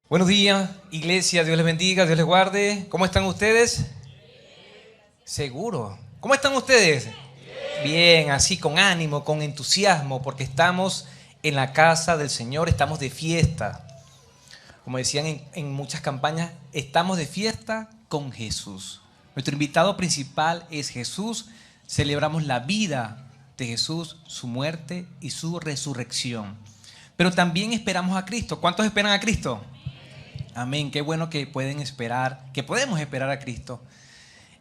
Buenos días, iglesia, Dios les bendiga, Dios les guarde. ¿Cómo están ustedes? Seguro. ¿Cómo están ustedes? Bien, así con ánimo, con entusiasmo, porque estamos en la casa del Señor, estamos de fiesta. Como decían en muchas campañas, estamos de fiesta con Jesús. Nuestro invitado principal es Jesús. Celebramos la vida de Jesús, su muerte y su resurrección. Pero también esperamos a Cristo. ¿Cuántos esperan a Cristo? Amén. Qué bueno que pueden esperar, que podemos esperar a Cristo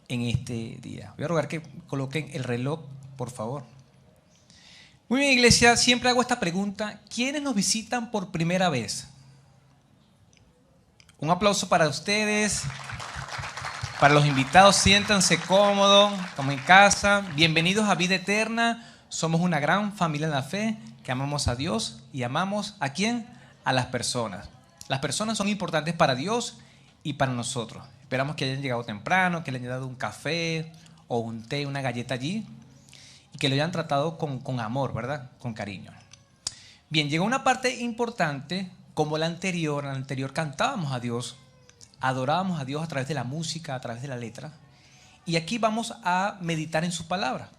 en este día. Voy a rogar que coloquen el reloj, por favor. Muy bien, iglesia, siempre hago esta pregunta. ¿Quiénes nos visitan por primera vez? Un aplauso para ustedes. Para los invitados, siéntanse cómodos, como en casa. Bienvenidos a Vida Eterna. Somos una gran familia en la fe que amamos a Dios y amamos ¿a quién? A las personas. Las personas son importantes para Dios y para nosotros. Esperamos que hayan llegado temprano, que le hayan dado un café o un té, una galleta allí y que lo hayan tratado con amor, ¿verdad? Con cariño. Bien, llegó una parte importante como la anterior. En la anterior cantábamos a Dios, adorábamos a Dios a través de la música, a través de la letra. Y aquí vamos a meditar en su palabra.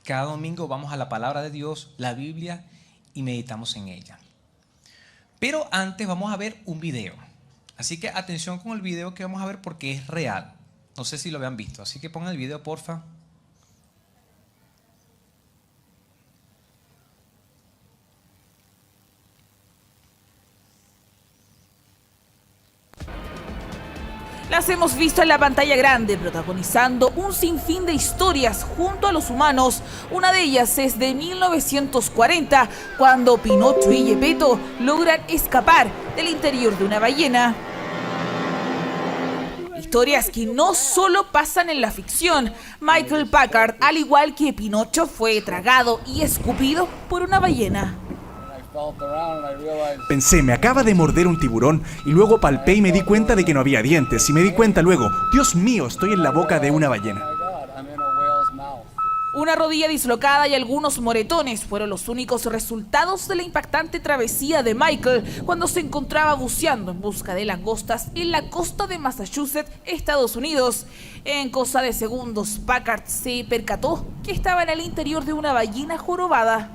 Cada domingo vamos a la palabra de Dios, la Biblia, y meditamos en ella. Pero antes vamos a ver un video. Así que atención con el video que vamos a ver porque es real. No sé si lo habían visto. Así que pongan el video, porfa. Las hemos visto en la pantalla grande, protagonizando un sinfín de historias junto a los humanos. Una de ellas es de 1940, cuando Pinocho y Gepetto logran escapar del interior de una ballena. Historias que no solo pasan en la ficción. Michael Packard, al igual que Pinocho, fue tragado y escupido por una ballena. Pensé, me acaba de morder un tiburón y luego palpé y me di cuenta de que no había dientes y me di cuenta luego, Dios mío, estoy en la boca de una ballena. Una rodilla dislocada y algunos moretones fueron los únicos resultados de la impactante travesía de Michael cuando se encontraba buceando en busca de langostas en la costa de Massachusetts, Estados Unidos. En cosa de segundos, Packard se percató que estaba en el interior de una ballena jorobada.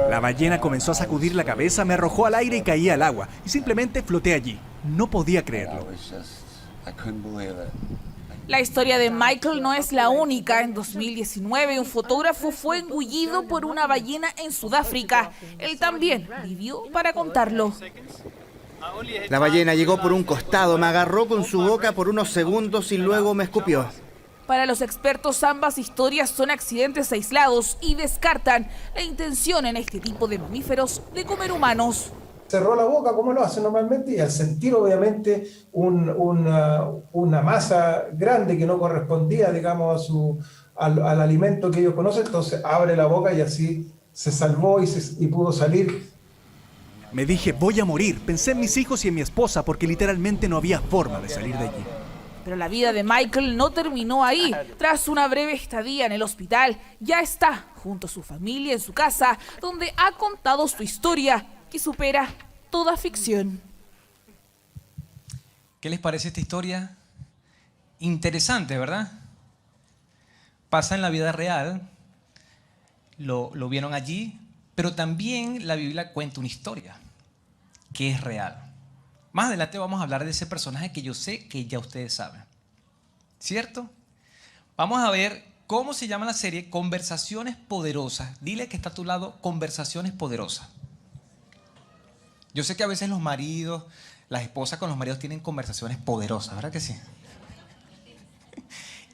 La ballena comenzó a sacudir la cabeza, me arrojó al aire y caí al agua. Y simplemente floté allí. No podía creerlo. La historia de Michael no es la única. En 2019, un fotógrafo fue engullido por una ballena en Sudáfrica. Él también vivió para contarlo. La ballena llegó por un costado, me agarró con su boca por unos segundos y luego me escupió. Para los expertos, ambas historias son accidentes aislados y descartan la intención en este tipo de mamíferos de comer humanos. Cerró la boca como lo hace normalmente y al sentir obviamente una masa grande que no correspondía, digamos, al alimento que ellos conocen, entonces abre la boca y así se salvó y pudo salir. Me dije, voy a morir. Pensé en mis hijos y en mi esposa porque literalmente no había forma de salir de allí. Pero la vida de Michael no terminó ahí. Tras una breve estadía en el hospital, ya está junto a su familia en su casa, donde ha contado su historia que supera toda ficción. ¿Qué les parece esta historia? Interesante, ¿verdad? Pasa en la vida real, lo vieron allí, pero también la Biblia cuenta una historia que es real. Más adelante vamos a hablar de ese personaje que yo sé que ya ustedes saben. ¿Cierto? Vamos a ver cómo se llama la serie Conversaciones Poderosas. Dile que está a tu lado, Conversaciones Poderosas. Yo sé que a veces los maridos, las esposas con los maridos tienen conversaciones poderosas, ¿verdad que sí?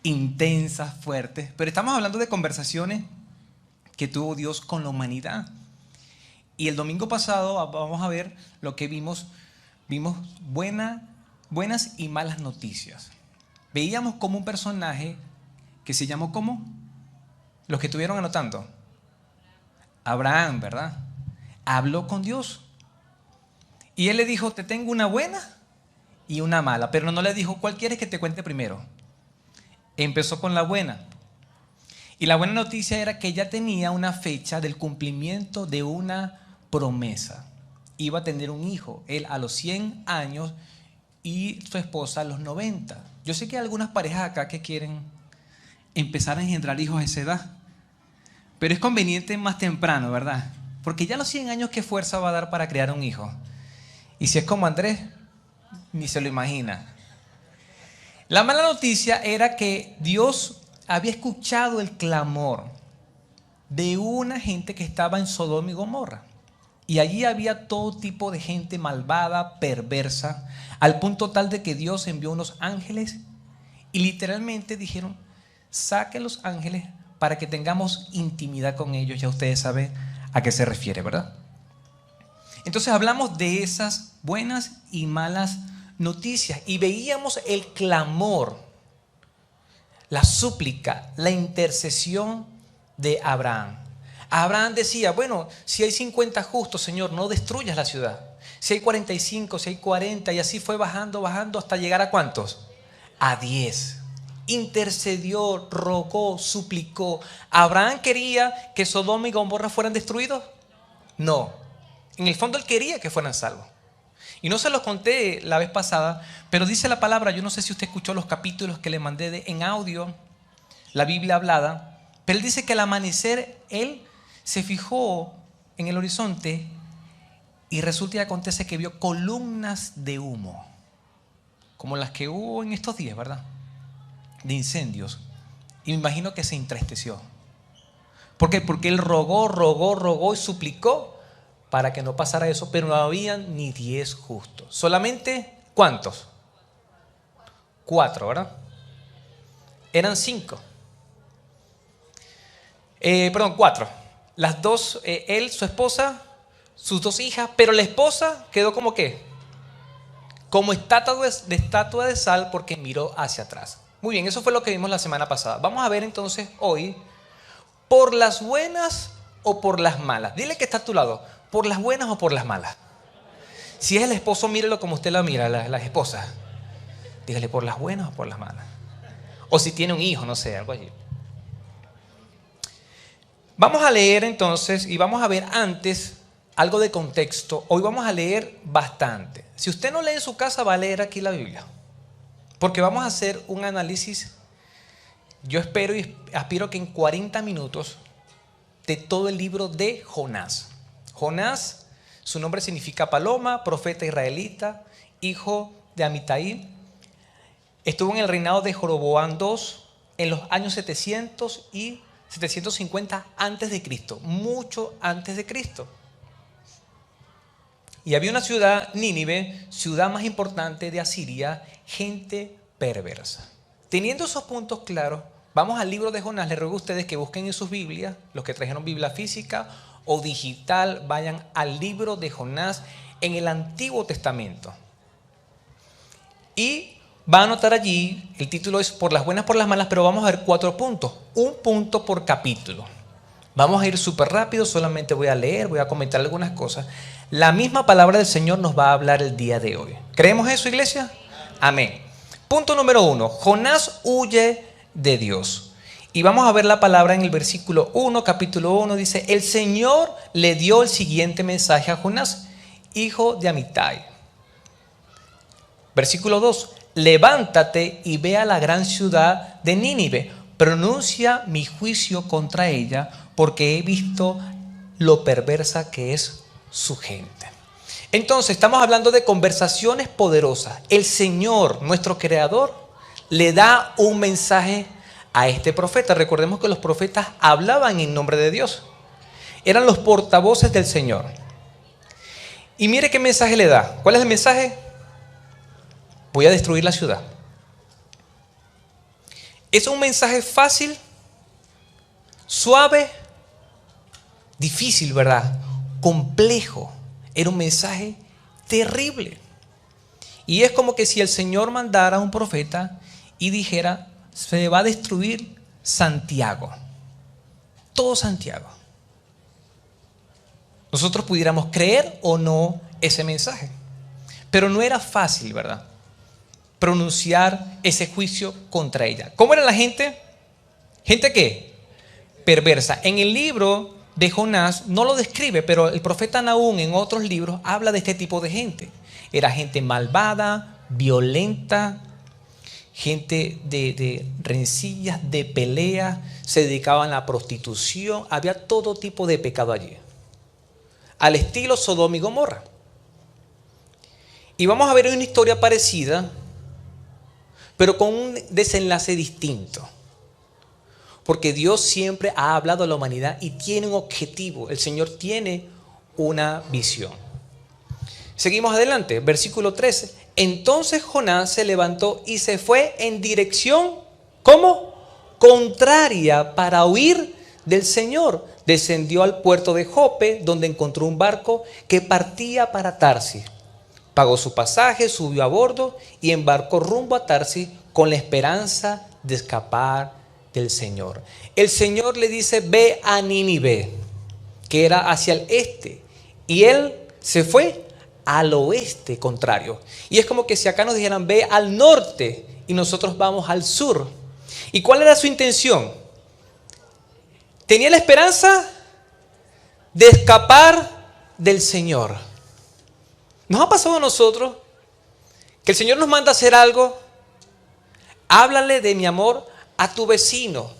Intensas, fuertes. Pero estamos hablando de conversaciones que tuvo Dios con la humanidad. Y el domingo pasado vamos a ver lo que vimos buenas y malas noticias. Veíamos como un personaje que se llamó ¿cómo? Los que estuvieron anotando. Abraham, ¿verdad? Habló con Dios. Y él le dijo, te tengo una buena y una mala. Pero no le dijo, ¿cuál quieres que te cuente primero? Empezó con la buena. Y la buena noticia era que ya tenía una fecha del cumplimiento de una promesa. iba a tener un hijo, él a los 100 años y su esposa a los 90. Yo sé que hay algunas parejas acá que quieren empezar a engendrar hijos a esa edad, pero es conveniente más temprano, ¿verdad? Porque ya a los 100 años, ¿qué fuerza va a dar para crear un hijo? Y si es como Andrés, ni se lo imagina. La mala noticia era que Dios había escuchado el clamor de una gente que estaba en Sodoma y Gomorra. Y allí había todo tipo de gente malvada, perversa, al punto tal de que Dios envió unos ángeles y literalmente dijeron: saquen los ángeles para que tengamos intimidad con ellos. Ya ustedes saben a qué se refiere, ¿verdad? Entonces hablamos de esas buenas y malas noticias y veíamos el clamor, la súplica, la intercesión de Abraham. Abraham decía: bueno, si hay 50 justos, Señor, no destruyas la ciudad. Si hay 45, si hay 40, y así fue bajando hasta llegar ¿a cuántos? A 10. Intercedió, rogó, suplicó. ¿Abraham quería que Sodoma y Gomorra fueran destruidos? No. En el fondo él quería que fueran salvos. Y no se los conté la vez pasada, pero dice la palabra, yo no sé si usted escuchó los capítulos que le mandé en audio, la Biblia hablada, pero él dice que al amanecer él se fijó en el horizonte y resulta y acontece que vio columnas de humo, como las que hubo en estos días, ¿verdad? De incendios. Y me imagino que se entristeció. ¿Por qué? Porque él rogó y suplicó para que no pasara eso, pero no habían ni 10 justos. Solamente, ¿cuántos? 4, ¿verdad? Eran 5. 4. Las dos, él, su esposa, sus 2 hijas, pero la esposa quedó como ¿qué? Como estatua de sal, porque miró hacia atrás. Muy bien, eso fue lo que vimos la semana pasada. Vamos a ver entonces hoy, ¿por las buenas o por las malas? Dile que está a tu lado, ¿por las buenas o por las malas? Si es el esposo, mírelo como usted la mira, las esposas. Dígale, ¿por las buenas o por las malas? O si tiene un hijo, no sé, algo allí. Vamos a leer entonces y vamos a ver antes algo de contexto. Hoy vamos a leer bastante. Si usted no lee en su casa, va a leer aquí la Biblia. Porque vamos a hacer un análisis, yo espero y aspiro que en 40 minutos, de todo el libro de Jonás. Jonás, su nombre significa paloma, profeta israelita, hijo de Amitai. Estuvo en el reinado de Jeroboam II en los años 700 y 750 antes de Cristo, mucho antes de Cristo. Y había una ciudad, Nínive, ciudad más importante de Asiria, gente perversa. Teniendo esos puntos claros, vamos al libro de Jonás. Les ruego a ustedes que busquen en sus Biblias, los que trajeron Biblia física o digital, vayan al libro de Jonás en el Antiguo Testamento. Y va a notar allí, el título es por las buenas, por las malas, pero vamos a ver 4 puntos, un punto por capítulo. Vamos a ir súper rápido, solamente voy a leer, voy a comentar algunas cosas. La misma palabra del Señor nos va a hablar el día de hoy. ¿Creemos eso, iglesia? Amén. Punto número 1, Jonás huye de Dios. Y vamos a ver la palabra en el versículo 1, capítulo 1, dice: el Señor le dio el siguiente mensaje a Jonás, hijo de Amitai. Versículo 2, levántate y ve a la gran ciudad de Nínive, pronuncia mi juicio contra ella, porque he visto lo perversa que es su gente. Entonces estamos hablando de conversaciones poderosas. El Señor, nuestro Creador, le da un mensaje a este profeta. Recordemos que los profetas hablaban en nombre de Dios. Eran los portavoces del Señor. Y mire qué mensaje le da. ¿Cuál es el mensaje? Voy a destruir la ciudad. ¿Es un mensaje fácil? Suave, difícil, ¿verdad? Complejo. Era un mensaje terrible. Y es como que si el Señor mandara a un profeta y dijera: se va a destruir Santiago. Todo Santiago. Nosotros pudiéramos creer o no ese mensaje. Pero no era fácil, ¿verdad?, pronunciar ese juicio contra ella. ¿Cómo era la gente? ¿Gente qué? Perversa. En el libro de Jonás no lo describe, pero el profeta Nahum en otros libros habla de este tipo de gente. Era gente malvada, violenta, gente de rencillas, de peleas, se dedicaban a la prostitución, había todo tipo de pecado allí. Al estilo Sodoma y Gomorra. Y vamos a ver una historia parecida, pero con un desenlace distinto. Porque Dios siempre ha hablado a la humanidad y tiene un objetivo. El Señor tiene una visión. Seguimos adelante, versículo 13. Entonces Jonás se levantó y se fue en dirección, ¿cómo? Contraria, para huir del Señor. Descendió al puerto de Jope, donde encontró un barco que partía para Tarsis. Pagó su pasaje, subió a bordo y embarcó rumbo a Tarsis con la esperanza de escapar del Señor. El Señor le dice, ve a Nínive, que era hacia el este, y él se fue al oeste contrario. Y es como que si acá nos dijeran, ve al norte, y nosotros vamos al sur. ¿Y cuál era su intención? Tenía la esperanza de escapar del Señor. ¿Nos ha pasado a nosotros que el Señor nos manda a hacer algo? Háblale de mi amor a tu vecino.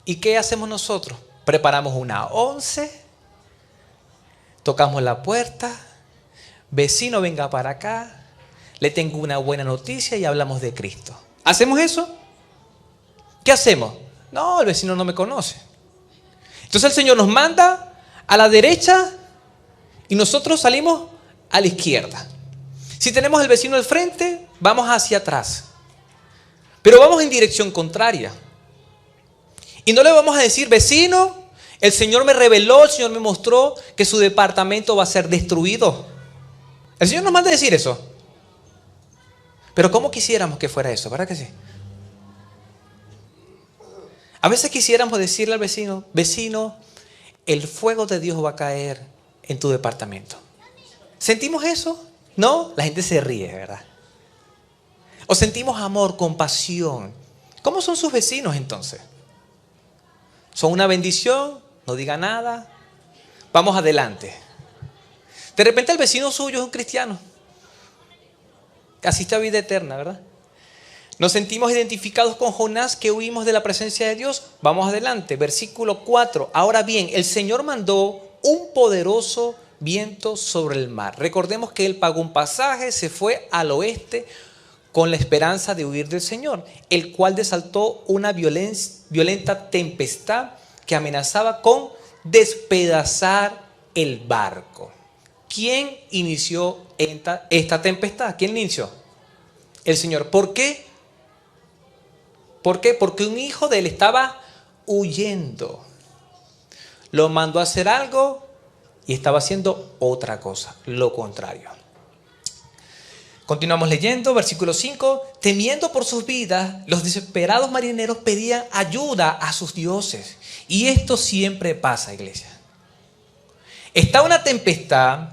¿Y qué hacemos nosotros? Preparamos una 11, tocamos la puerta, vecino venga para acá, le tengo una buena noticia y hablamos de Cristo. ¿Hacemos eso? ¿Qué hacemos? No, el vecino no me conoce. Entonces el Señor nos manda a la derecha y nosotros salimos a la izquierda. Si tenemos el vecino al frente, vamos hacia atrás. Pero vamos en dirección contraria. Y no le vamos a decir, vecino, el Señor me reveló, el Señor me mostró que su departamento va a ser destruido. El Señor nos manda a decir eso. Pero ¿cómo quisiéramos que fuera eso? ¿Verdad que sí? A veces quisiéramos decirle al vecino, vecino, el fuego de Dios va a caer en tu departamento. ¿Sentimos eso? No, la gente se ríe, ¿verdad? ¿O sentimos amor, compasión? ¿Cómo son sus vecinos entonces? ¿Son una bendición? No diga nada. Vamos adelante. De repente el vecino suyo es un cristiano que asiste a vida eterna, ¿verdad? Nos sentimos identificados con Jonás, que huimos de la presencia de Dios. Vamos adelante, versículo 4. Ahora bien, el Señor mandó un poderoso viento sobre el mar. Recordemos que él pagó un pasaje, se fue al oeste con la esperanza de huir del Señor, el cual desató una violenta tempestad que amenazaba con despedazar el barco. ¿Quién inició esta tempestad? ¿Quién la inició? El Señor. ¿Por qué? ¿Por qué? Porque un hijo de él estaba huyendo. Lo mandó a hacer algo y estaba haciendo otra cosa, lo contrario. Continuamos leyendo, versículo 5. Temiendo por sus vidas, los desesperados marineros pedían ayuda a sus dioses. Y esto siempre pasa, iglesia. Está una tempestad,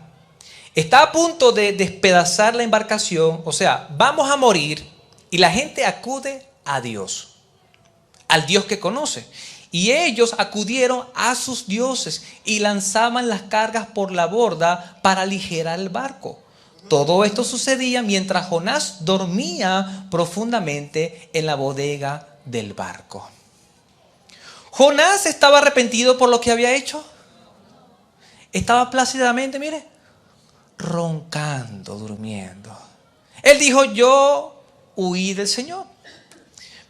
está a punto de despedazar la embarcación, o sea, vamos a morir, y la gente acude a Dios, al Dios que conoce. Y ellos acudieron a sus dioses y lanzaban las cargas por la borda para aligerar el barco. Todo esto sucedía mientras Jonás dormía profundamente en la bodega del barco. Jonás estaba arrepentido por lo que había hecho. Estaba plácidamente, mire, roncando, durmiendo. Él dijo, yo huí del Señor.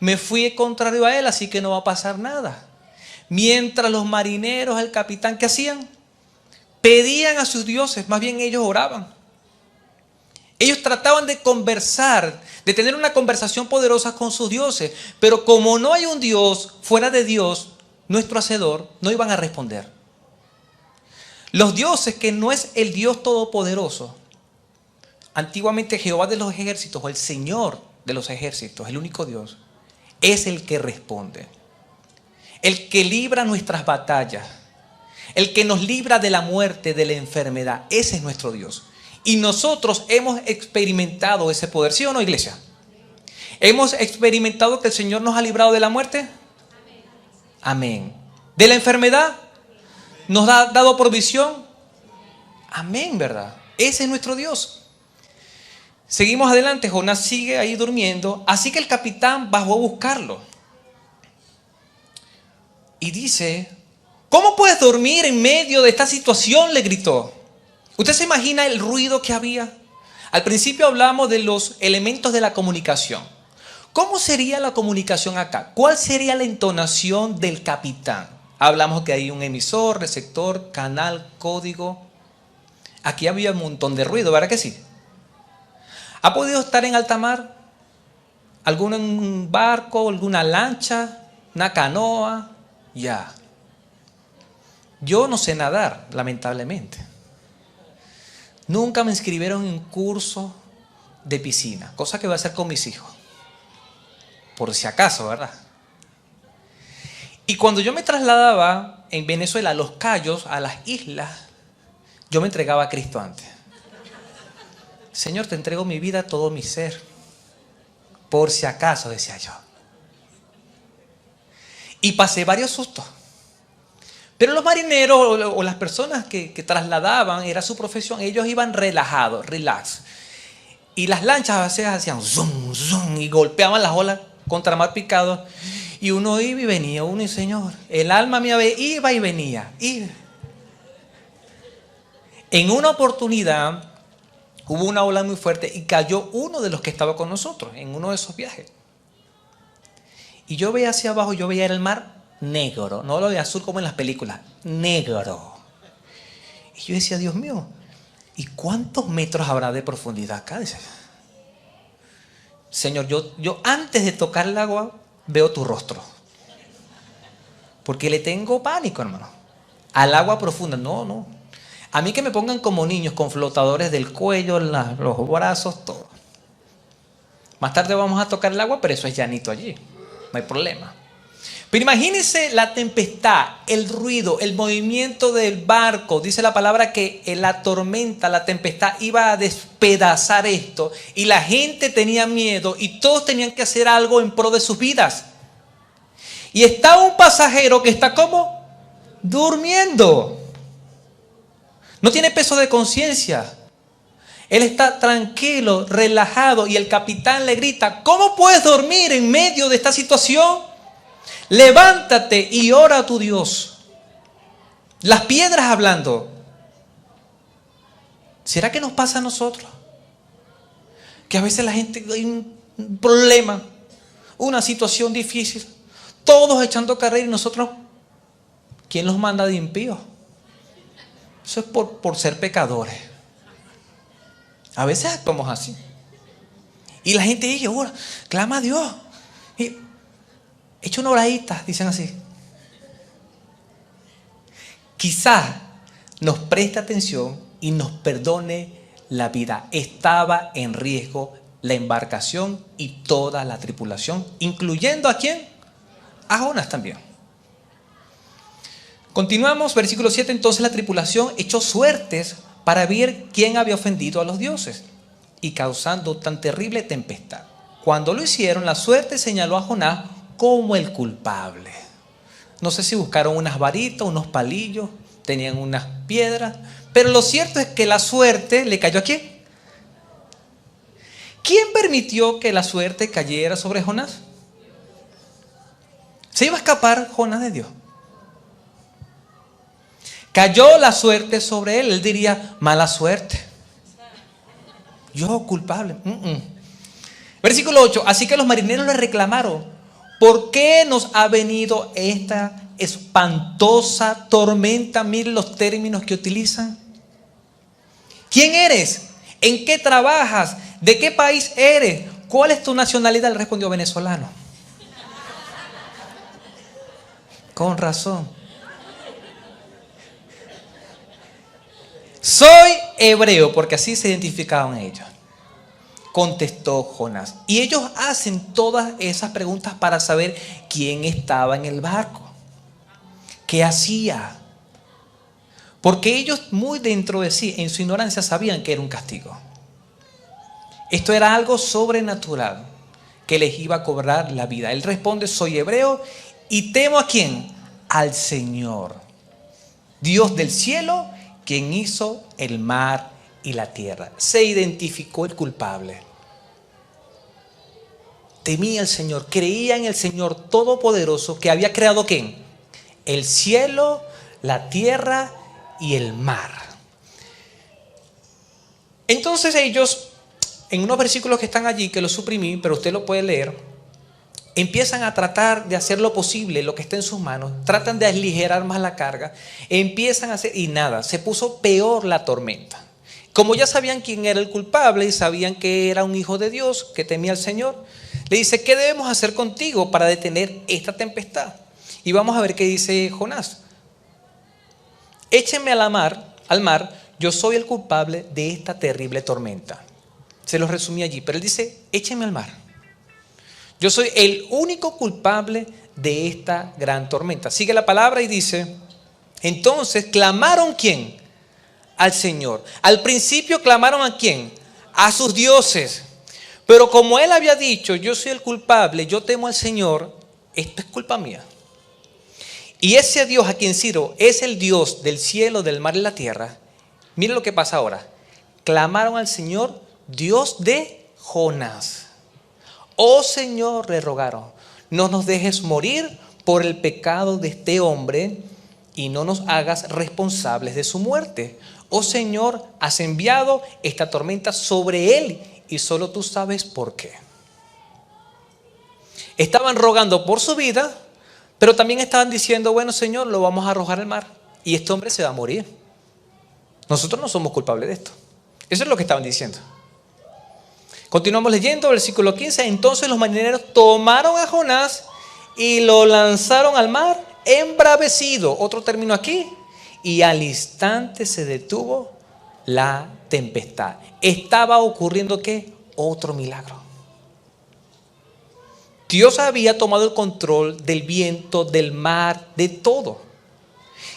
Me fui contrario a él, así que no va a pasar nada. Mientras los marineros, el capitán, ¿qué hacían? Pedían a sus dioses, más bien ellos oraban. Ellos trataban de conversar, de tener una conversación poderosa con sus dioses. Pero como no hay un Dios fuera de Dios, nuestro Hacedor, no iban a responder. Los dioses, que no es el Dios Todopoderoso. Antiguamente Jehová de los ejércitos, o el Señor de los ejércitos, el único Dios, es el que responde. El que libra nuestras batallas. El que nos libra de la muerte, de la enfermedad. Ese es nuestro Dios. Y nosotros hemos experimentado ese poder, ¿sí o no, iglesia? ¿Hemos experimentado que el Señor nos ha librado de la muerte? Amén. ¿De la enfermedad? ¿Nos ha dado provisión? Amén, ¿verdad? Ese es nuestro Dios. Seguimos adelante, Jonás sigue ahí durmiendo, así que el capitán bajó a buscarlo. Y dice, ¿cómo puedes dormir en medio de esta situación?, le gritó. ¿Usted se imagina el ruido que había? Al principio hablamos de los elementos de la comunicación. ¿Cómo sería la comunicación acá? ¿Cuál sería la entonación del capitán? Hablamos que hay un emisor, receptor, canal, código. Aquí había un montón de ruido, ¿verdad que sí? ¿Ha podido estar en alta mar? ¿Algún barco, alguna lancha, una canoa? Ya. Yo no sé nadar, lamentablemente. Nunca me inscribieron en un curso de piscina, cosa que voy a hacer con mis hijos. Por si acaso, ¿verdad? Y cuando yo me trasladaba en Venezuela a Los Cayos, a las islas, yo me entregaba a Cristo antes. Señor, te entrego mi vida, todo mi ser. Por si acaso, decía yo. Y pasé varios sustos. Pero los marineros o las personas que trasladaban, era su profesión, ellos iban relajados, relax. Y las lanchas a veces hacían zoom, zoom, y golpeaban las olas contra mar picado. Y uno iba y venía, uno y Señor, el alma mía iba y venía. En una oportunidad hubo una ola muy fuerte y cayó uno de los que estaba con nosotros en uno de esos viajes. Y yo veía hacia abajo, yo veía el mar negro, no lo de azul como en las películas, negro. Y yo decía, Dios mío, ¿y cuántos metros habrá de profundidad acá? Dice, Señor, yo antes de tocar el agua veo tu rostro. Porque le tengo pánico, hermano. Al agua profunda, no. A mí que me pongan como niños con flotadores del cuello, los brazos, todo. Más tarde vamos a tocar el agua, pero eso es llanito allí. No hay problema. Pero imagínense la tempestad, el ruido, el movimiento del barco. Dice la palabra que la tormenta, la tempestad iba a despedazar esto. Y la gente tenía miedo y todos tenían que hacer algo en pro de sus vidas. Y está un pasajero que está como durmiendo. No tiene peso de conciencia. Él está tranquilo, relajado y el capitán le grita, ¿cómo puedes dormir en medio de esta situación? Levántate y ora a tu Dios. Las piedras hablando. ¿Será que nos pasa a nosotros? Que a veces la gente hay un problema, una situación difícil, todos echando carrera y nosotros, ¿quién los manda de impíos? Eso es por ser pecadores. A veces actuamos así. Y la gente dice, ora, clama a Dios. Y echa una oradita, dicen así. Quizás nos preste atención y nos perdone la vida. Estaba en riesgo la embarcación y toda la tripulación, incluyendo ¿a quién? A Jonás también. Continuamos, versículo 7. Entonces la tripulación echó suertes para ver quién había ofendido a los dioses y causando tan terrible tempestad. Cuando lo hicieron, la suerte señaló a Jonás como el culpable. No sé si buscaron unas varitas, unos palillos, tenían unas piedras, pero lo cierto es que la suerte le cayó ¿a quién? ¿Quién permitió que la suerte cayera sobre Jonás? ¿Se iba a escapar Jonás de Dios? Cayó la suerte sobre él. Él diría, mala suerte. Yo culpable. Versículo 8. Así que los marineros le reclamaron, ¿por qué nos ha venido esta espantosa tormenta? Miren los términos que utilizan. ¿Quién eres? ¿En qué trabajas? ¿De qué país eres? ¿Cuál es tu nacionalidad? Él respondió, venezolano. Con razón. Soy hebreo, porque así se identificaban ellos. Contestó Jonás. Y ellos hacen todas esas preguntas para saber quién estaba en el barco, qué hacía. Porque ellos muy dentro de sí, en su ignorancia, sabían que era un castigo. Esto era algo sobrenatural que les iba a cobrar la vida. Él responde, soy hebreo y temo ¿a quién? Al Señor. Dios del cielo, quien hizo el mar y la tierra. Se identificó el culpable. Temía al Señor, creía en el Señor Todopoderoso que había creado ¿quién? El cielo, la tierra y el mar. Entonces ellos, en unos versículos que están allí, que los suprimí, pero usted lo puede leer, empiezan a tratar de hacer lo posible, lo que está en sus manos, tratan de aligerar más la carga, empiezan a hacer, y nada, se puso peor la tormenta. Como ya sabían quién era el culpable y sabían que era un hijo de Dios, que temía al Señor, le dice, ¿qué debemos hacer contigo para detener esta tempestad? Y vamos a ver qué dice Jonás. Échenme al mar, yo soy el culpable de esta terrible tormenta. Se los resumí allí, pero él dice, échenme al mar. Yo soy el único culpable de esta gran tormenta. Sigue la palabra y dice, entonces clamaron ¿quién? Al Señor. Al principio clamaron ¿a quién? A sus dioses. Pero como él había dicho, yo soy el culpable, yo temo al Señor, esto es culpa mía. Y ese Dios a quien sirvo es el Dios del cielo, del mar y la tierra. Miren lo que pasa ahora. Clamaron al Señor, Dios de Jonás. Oh Señor, le rogaron, no nos dejes morir por el pecado de este hombre y no nos hagas responsables de su muerte. Oh Señor, has enviado esta tormenta sobre él y solo tú sabes por qué. Estaban rogando por su vida, pero también estaban diciendo, bueno Señor, lo vamos a arrojar al mar y este hombre se va a morir. Nosotros no somos culpables de esto. Eso es lo que estaban diciendo. Continuamos leyendo, versículo 15. Entonces los marineros tomaron a Jonás y lo lanzaron al mar embravecido. Otro término aquí. Y al instante se detuvo la tempestad. Estaba ocurriendo ¿qué? Otro milagro. Dios había tomado el control del viento, del mar, de todo.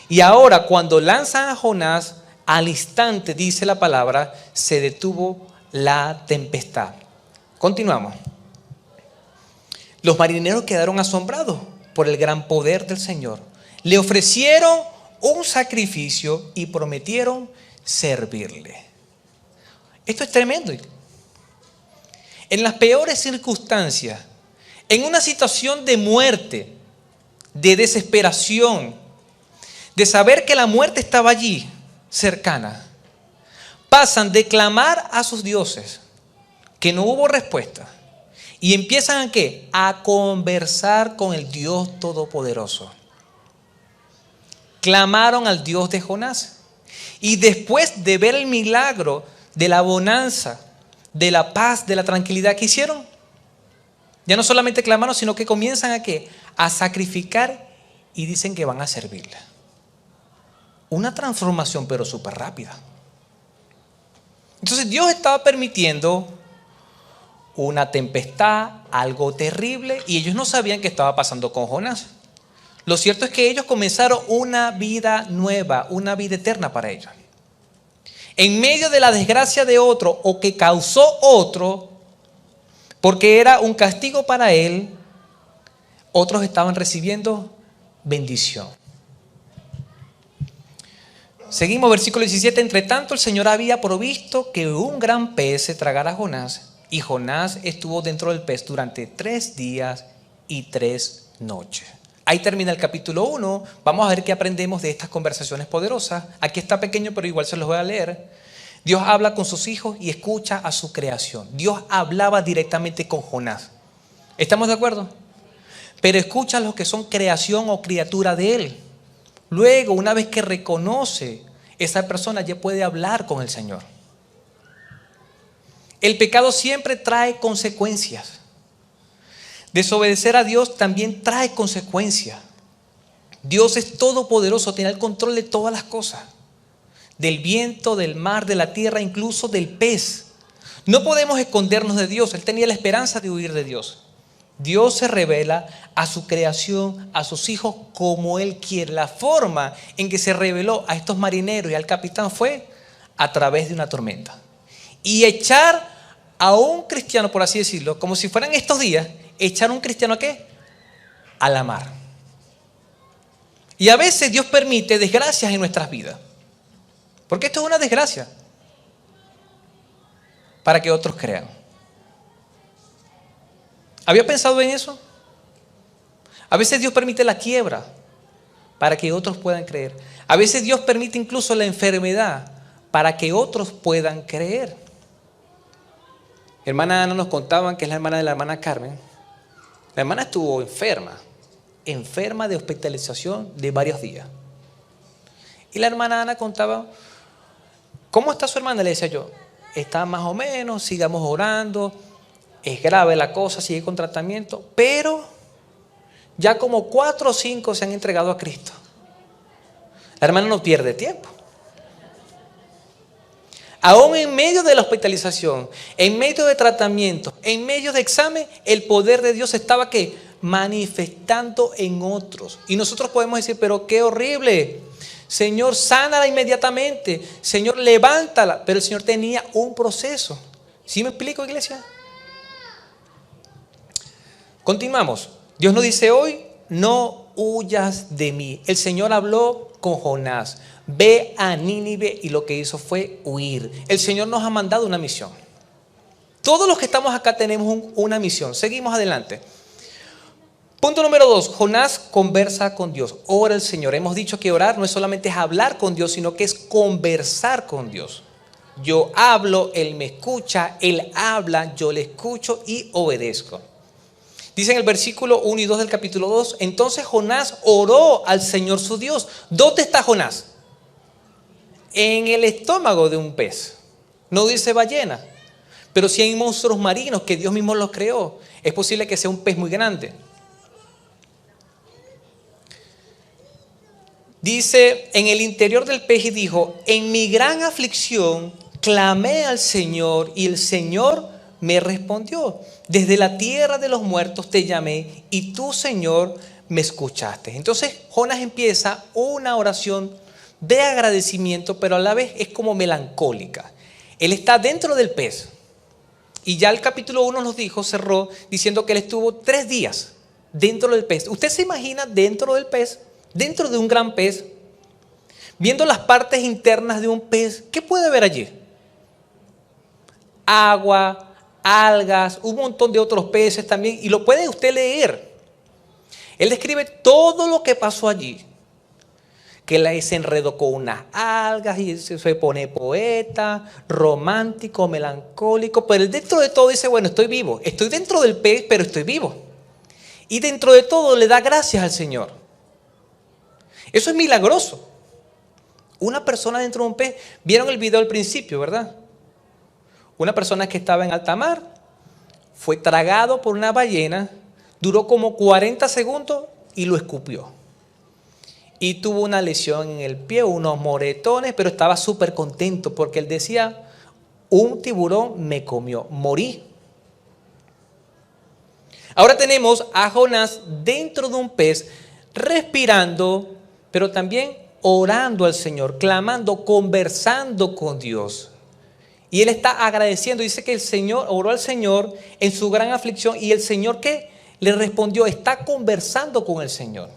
Y ahora cuando lanzan a Jonás, al instante, dice la palabra, se detuvo la tempestad. Continuamos. Los marineros quedaron asombrados por el gran poder del Señor. Le ofrecieron un sacrificio y prometieron servirle. Esto es tremendo. En las peores circunstancias, en una situación de muerte, de desesperación, de saber que la muerte estaba allí, cercana, pasan de clamar a sus dioses, que no hubo respuesta, y empiezan ¿a qué? A conversar con el Dios Todopoderoso. Clamaron al Dios de Jonás. Y después de ver el milagro de la bonanza, de la paz, de la tranquilidad que hicieron, ya no solamente clamaron, sino que comienzan ¿a qué? A sacrificar y dicen que van a servirle. Una transformación pero súper rápida. Entonces Dios estaba permitiendo una tempestad, algo terrible, y ellos no sabían qué estaba pasando con Jonás. Lo cierto es que ellos comenzaron una vida nueva, una vida eterna para ellos. En medio de la desgracia de otro o que causó otro, porque era un castigo para él, otros estaban recibiendo bendición. Seguimos, versículo 17. Entre tanto, el Señor había provisto que un gran pez se tragara a Jonás, y Jonás estuvo dentro del pez durante 3 días y 3 noches. Ahí termina el capítulo 1. Vamos a ver qué aprendemos de estas conversaciones poderosas. Aquí está pequeño, pero igual se los voy a leer. Dios habla con sus hijos y escucha a su creación. Dios hablaba directamente con Jonás. ¿Estamos de acuerdo? Pero escucha a los que son creación o criatura de él. Luego, una vez que reconoce, esa persona ya puede hablar con el Señor. El pecado siempre trae consecuencias. Desobedecer a Dios también trae consecuencias. Dios es todopoderoso, tiene el control de todas las cosas. Del viento, del mar, de la tierra, incluso del pez. No podemos escondernos de Dios. Él tenía la esperanza de huir de Dios. Dios se revela a su creación, a sus hijos como Él quiere. La forma en que se reveló a estos marineros y al capitán fue a través de una tormenta. Y echar a un cristiano, por así decirlo, como si fueran estos días, echar a un cristiano ¿a qué? A la mar. Y a veces Dios permite desgracias en nuestras vidas. Porque esto es una desgracia. Para que otros crean. ¿Había pensado en eso? A veces Dios permite la quiebra para que otros puedan creer. A veces Dios permite incluso la enfermedad para que otros puedan creer. Hermana Ana nos contaban, que es la hermana de la hermana Carmen. La hermana estuvo enferma de hospitalización de varios días. Y la hermana Ana contaba, ¿cómo está su hermana? Le decía yo, está más o menos, sigamos orando, es grave la cosa, sigue con tratamiento, pero ya como 4 o 5 se han entregado a Cristo. La hermana no pierde tiempo. Aún en medio de la hospitalización, en medio de tratamiento, en medio de examen, el poder de Dios estaba ¿qué? Manifestando en otros. Y nosotros podemos decir, pero qué horrible. Señor, sánala inmediatamente. Señor, levántala. Pero el Señor tenía un proceso. ¿Sí me explico, iglesia? Continuamos. Dios nos dice hoy, no huyas de mí. El Señor habló con Jonás. Ve a Nínive, y lo que hizo fue huir. El Señor nos ha mandado una misión. Todos los que estamos acá tenemos una misión. Seguimos adelante. Punto número 2. Jonás conversa con Dios. Ora al Señor. Hemos dicho que orar no es solamente hablar con Dios, sino que es conversar con Dios. Yo hablo, Él me escucha. Él habla, yo le escucho y obedezco. Dice en el versículo 1 y 2 del capítulo 2. Entonces Jonás oró al Señor su Dios. ¿Dónde está Jonás? En el estómago de un pez. No dice ballena. Pero si hay monstruos marinos que Dios mismo los creó, es posible que sea un pez muy grande. Dice en el interior del pez, y dijo, en mi gran aflicción clamé al Señor, y el Señor me respondió. Desde la tierra de los muertos te llamé, y tú, Señor, me escuchaste. Entonces Jonás empieza una oración de agradecimiento, pero a la vez es como melancólica. Él está dentro del pez. Y ya el capítulo 1 nos dijo, cerró diciendo que él estuvo 3 días dentro del pez. ¿Usted se imagina dentro del pez, dentro de un gran pez, viendo las partes internas de un pez? ¿Qué puede ver allí? Agua, algas, un montón de otros peces también. Y lo puede usted leer. Él describe todo lo que pasó allí. Que se enredó con unas algas y se pone poeta, romántico, melancólico. Pero él dentro de todo dice, bueno, estoy vivo. Estoy dentro del pez, pero estoy vivo. Y dentro de todo le da gracias al Señor. Eso es milagroso. Una persona dentro de un pez. Vieron el video al principio, ¿verdad? Una persona que estaba en alta mar, fue tragado por una ballena, duró como 40 segundos y lo escupió. Y tuvo una lesión en el pie, unos moretones, pero estaba súper contento porque él decía, un tiburón me comió, morí. Ahora tenemos a Jonás dentro de un pez, respirando, pero también orando al Señor, clamando, conversando con Dios. Y él está agradeciendo, dice que el Señor oró al Señor en su gran aflicción, y el Señor ¿qué? Le respondió, está conversando con el Señor.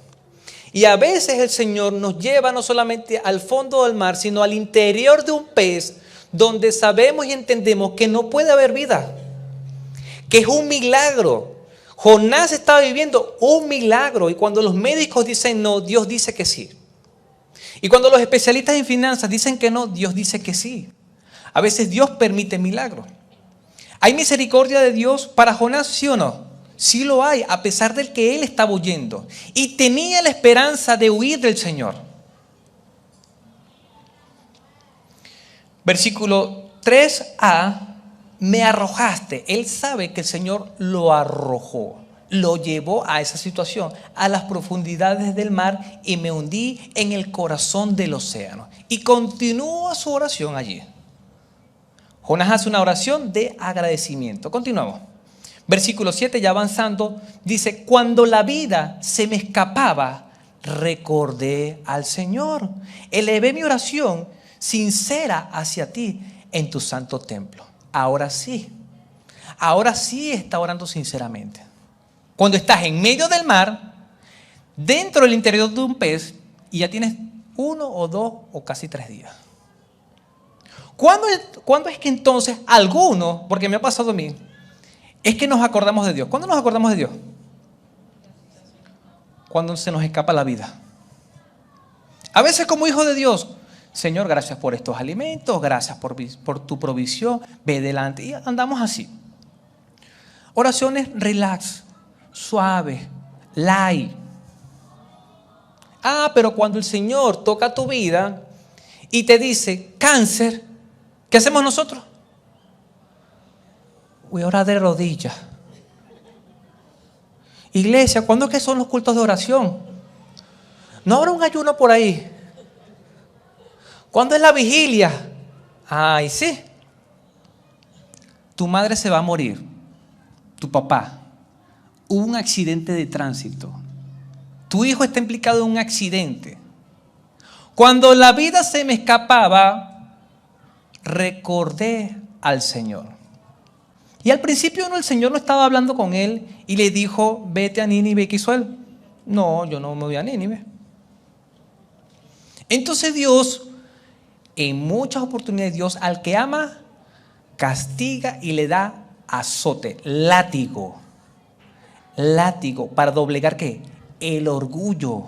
Y a veces el Señor nos lleva no solamente al fondo del mar, sino al interior de un pez, donde sabemos y entendemos que no puede haber vida, que es un milagro. Jonás estaba viviendo un milagro, y cuando los médicos dicen no, Dios dice que sí. Y cuando los especialistas en finanzas dicen que no, Dios dice que sí. A veces Dios permite milagros. ¿Hay misericordia de Dios para Jonás, sí o no? Sí lo hay, a pesar del que él estaba huyendo. Y tenía la esperanza de huir del Señor. Versículo 3a, me arrojaste. Él sabe que el Señor lo arrojó, lo llevó a esa situación, a las profundidades del mar, y me hundí en el corazón del océano. Y continúa su oración allí. Jonás hace una oración de agradecimiento. Continuamos. Versículo 7, ya avanzando, dice, cuando la vida se me escapaba, recordé al Señor. Elevé mi oración sincera hacia ti en tu santo templo. Ahora sí está orando sinceramente. Cuando estás en medio del mar, dentro del interior de un pez, y ya tienes 1 o 2 o casi 3 días. ¿Cuándo es que entonces algunos, porque me ha pasado a mí, es que nos acordamos de Dios? ¿Cuándo nos acordamos de Dios? Cuando se nos escapa la vida. A veces como hijo de Dios, Señor, gracias por estos alimentos, gracias por tu provisión, ve delante. Y andamos así. Oraciones relax, suaves, light. Pero cuando el Señor toca tu vida y te dice cáncer, ¿qué hacemos nosotros? Voy a orar de rodillas. Iglesia, ¿cuándo es que son los cultos de oración? ¿No habrá un ayuno por ahí? ¿Cuándo es la vigilia? Ay, sí. Tu madre se va a morir. Tu papá. Hubo un accidente de tránsito. Tu hijo está implicado en un accidente. Cuando la vida se me escapaba, recordé al Señor. Y al principio el Señor no estaba hablando con él y le dijo, vete a Nínive. ¿Qué hizo él? No, yo no me voy a Nínive. Entonces Dios, en muchas oportunidades, Dios al que ama, castiga y le da azote, látigo. Látigo, ¿para doblegar qué? El orgullo,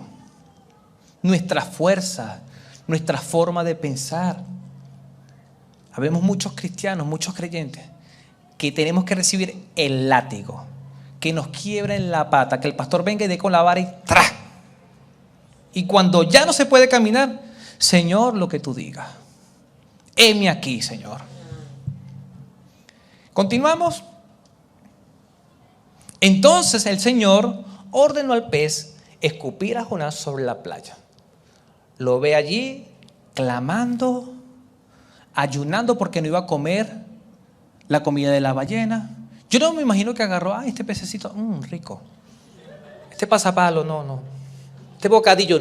nuestra fuerza, nuestra forma de pensar. Habemos muchos cristianos, muchos creyentes, que tenemos que recibir el látigo, que nos quiebra en la pata, que el pastor venga y dé con la vara y ¡tra! Y cuando ya no se puede caminar, Señor, lo que tú digas. Heme aquí, Señor. Continuamos. Entonces el Señor ordenó al pez escupir a Jonás sobre la playa. Lo ve allí clamando, ayunando porque no iba a comer la comida de la ballena. Yo no me imagino que agarró, este pececito, rico. Este pasapalo, no. Este bocadillo,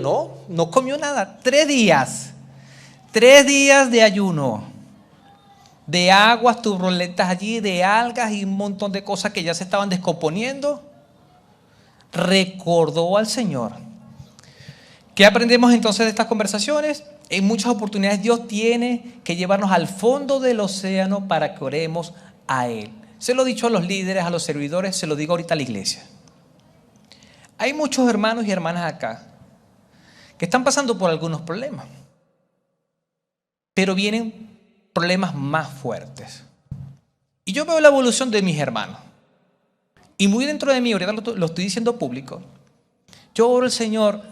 no comió nada. 3 días. 3 días de ayuno. De aguas turbulentas allí, de algas y un montón de cosas que ya se estaban descomponiendo. Recordó al Señor. ¿Qué aprendemos entonces de estas conversaciones? En muchas oportunidades Dios tiene que llevarnos al fondo del océano para que oremos a Él. Se lo he dicho a los líderes, a los servidores, se lo digo ahorita a la iglesia. Hay muchos hermanos y hermanas acá que están pasando por algunos problemas, pero vienen problemas más fuertes. Y yo veo la evolución de mis hermanos. Y muy dentro de mí, ahorita lo estoy diciendo público, yo oro al Señor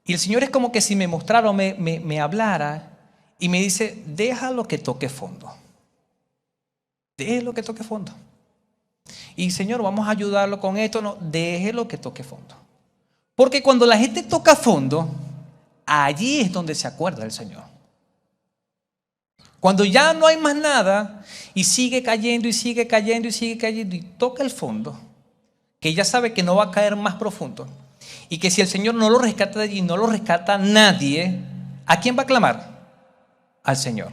y el Señor es como que si me mostrara o me hablara y me dice, déjalo que toque fondo. Déjelo que toque fondo. Y Señor, vamos a ayudarlo con esto. No, déjelo que toque fondo. Porque cuando la gente toca fondo, allí es donde se acuerda del Señor. Cuando ya no hay más nada y sigue cayendo y sigue cayendo y sigue cayendo y toca el fondo, que ya sabe que no va a caer más profundo y que si el Señor no lo rescata de allí, no lo rescata nadie, ¿a quién va a clamar? Al Señor.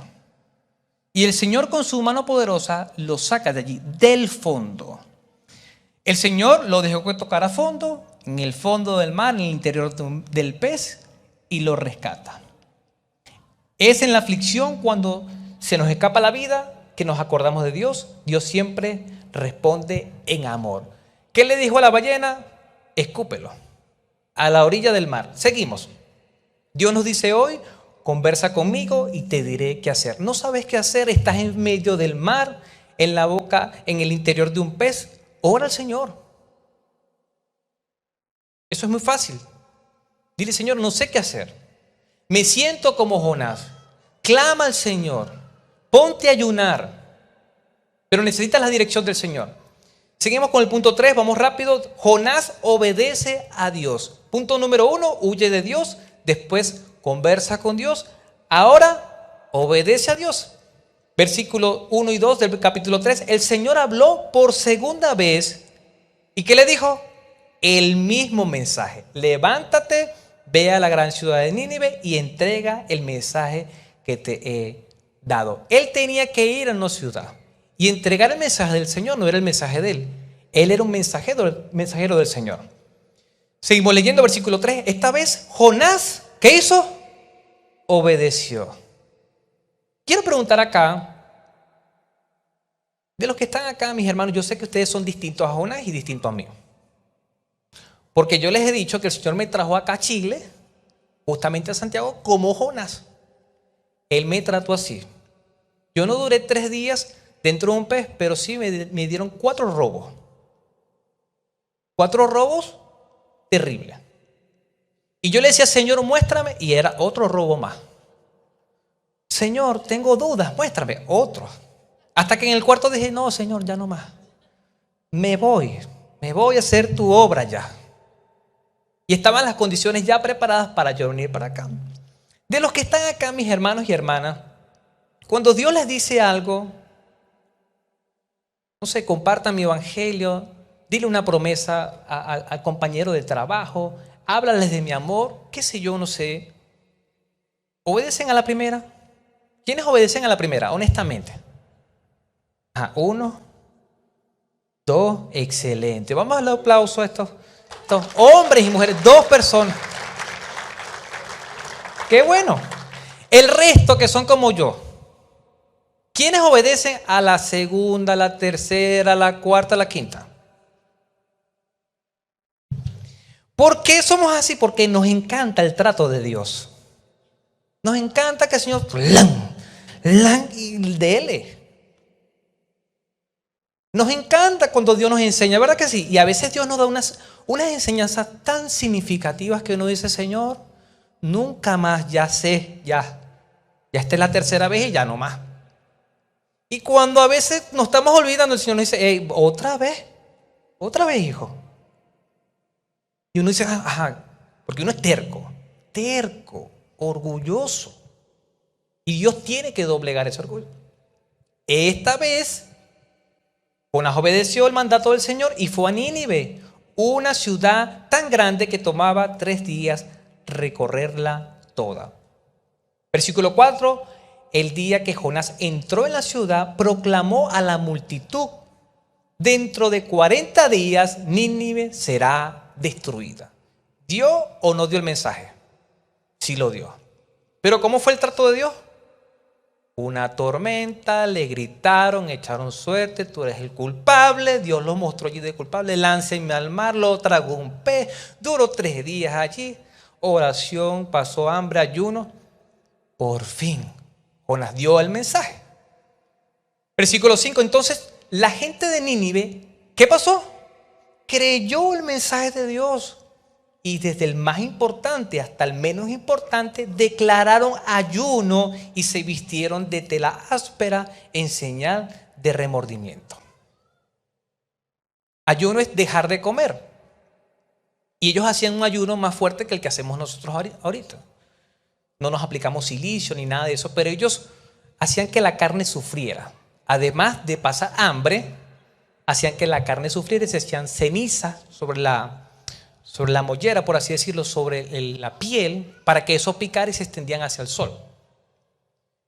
Y el Señor con su mano poderosa lo saca de allí, del fondo. El Señor lo dejó que tocara fondo, en el fondo del mar, en el interior del pez, y lo rescata. Es en la aflicción cuando se nos escapa la vida que nos acordamos de Dios. Dios siempre responde en amor. ¿Qué le dijo a la ballena? Escúpelo a la orilla del mar. Seguimos. Dios nos dice hoy, conversa conmigo y te diré qué hacer. ¿No sabes qué hacer? Estás en medio del mar, en la boca, en el interior de un pez. Ora al Señor. Eso es muy fácil. Dile, Señor, no sé qué hacer. Me siento como Jonás. Clama al Señor. Ponte a ayunar. Pero necesitas la dirección del Señor. Seguimos con el punto 3. Vamos rápido. Jonás obedece a Dios. Punto número 1. Huye de Dios. Después conversa con Dios. Ahora obedece a Dios. Versículo 1 y 2 del capítulo 3. El Señor habló por segunda vez. ¿Y qué le dijo? El mismo mensaje. Levántate, ve a la gran ciudad de Nínive y entrega el mensaje que te he dado. Él tenía que ir a una ciudad y entregar el mensaje del Señor. No era el mensaje de él. Él era un mensajero del Señor. Seguimos leyendo versículo 3. Esta vez Jonás, ¿qué hizo? Obedeció. Quiero preguntar acá, de los que están acá, mis hermanos, yo sé que ustedes son distintos a Jonás y distintos a mí. Porque yo les he dicho que el Señor me trajo acá a Chile, justamente a Santiago, como Jonás. Él me trató así. Yo no duré 3 días dentro de un pez, pero sí me dieron 4 robos. 4 robos terribles. Y yo le decía, Señor, muéstrame, y era otro robo más. Señor, tengo dudas, muéstrame, otro. Hasta que en el cuarto dije, no, Señor, ya no más. Me voy a hacer tu obra ya. Y estaban las condiciones ya preparadas para yo venir para acá. De los que están acá, mis hermanos y hermanas, cuando Dios les dice algo, no sé, compartan mi evangelio, dile una promesa al compañero de trabajo, háblales de mi amor, qué sé yo, no sé. ¿Obedecen a la primera? ¿Quiénes obedecen a la primera, honestamente? 1, 2, excelente. Vamos a darle aplauso a estos hombres y mujeres, 2 personas. Qué bueno. El resto que son como yo, ¿quiénes obedecen a la segunda, a la tercera, a la cuarta, a la quinta? ¿Por qué somos así? Porque nos encanta el trato de Dios. Nos encanta que el Señor y dele. Nos encanta cuando Dios nos enseña, ¿verdad que sí? Y a veces Dios nos da unas enseñanzas tan significativas que uno dice, Señor, nunca más, ya sé, ya esta es la tercera vez y ya no más. Y cuando a veces nos estamos olvidando, el Señor nos dice, hey, otra vez, hijo. Y uno dice, porque uno es terco, orgulloso. Y Dios tiene que doblegar ese orgullo. Esta vez, Jonás obedeció el mandato del Señor y fue a Nínive, una ciudad tan grande que tomaba 3 días recorrerla toda. Versículo 4, el día que Jonás entró en la ciudad, proclamó a la multitud, dentro de 40 días Nínive será destruida. ¿Dio o no dio el mensaje? Sí lo dio. ¿Pero cómo fue el trato de Dios? Una tormenta, le gritaron, echaron suerte, tú eres el culpable, Dios lo mostró allí de culpable, láncenme al mar, lo tragó un pez, duró 3 días allí, oración, pasó hambre, ayuno, por fin Jonás dio el mensaje. Versículo 5, entonces la gente de Nínive, ¿qué pasó? Creyó el mensaje de Dios. Y desde el más importante hasta el menos importante declararon ayuno y se vistieron de tela áspera en señal de remordimiento. Ayuno es dejar de comer. Y ellos hacían un ayuno más fuerte que el que hacemos nosotros ahorita. No nos aplicamos silicio ni nada de eso, pero ellos hacían que la carne sufriera. Además de pasar hambre, hacían que la carne sufriera y se echan ceniza sobre la mollera, por así decirlo, sobre la piel, para que eso picara y se extendían hacia el sol.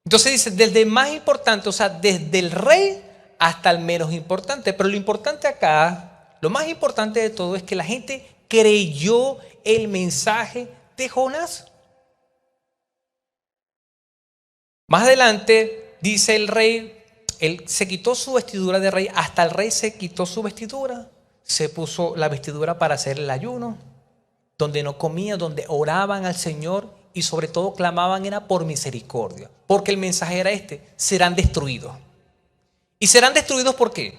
Entonces dice, desde el más importante, o sea, desde el rey hasta el menos importante. Pero lo importante acá, lo más importante de todo es que la gente creyó el mensaje de Jonás. Más adelante dice el rey, él se quitó su vestidura de rey, hasta el rey se quitó su vestidura. Se puso la vestidura para hacer el ayuno, donde no comía, donde oraban al Señor y sobre todo clamaban era por misericordia, porque el mensaje era serán destruidos. ¿Y serán destruidos por qué?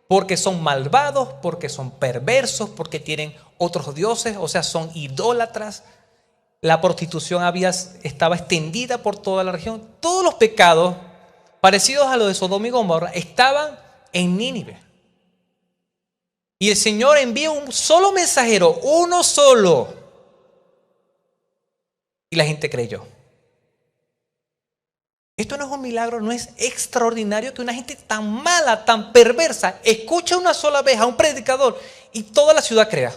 Porque son malvados, porque son perversos, porque tienen otros dioses, o sea, son idólatras. La prostitución estaba extendida por toda la región. Todos los pecados parecidos a los de Sodoma y Gomorra estaban en Nínive. Y el Señor envía un solo mensajero, uno solo. Y la gente creyó. Esto no es un milagro, no es extraordinario que una gente tan mala, tan perversa, escuche una sola vez a un predicador y toda la ciudad crea.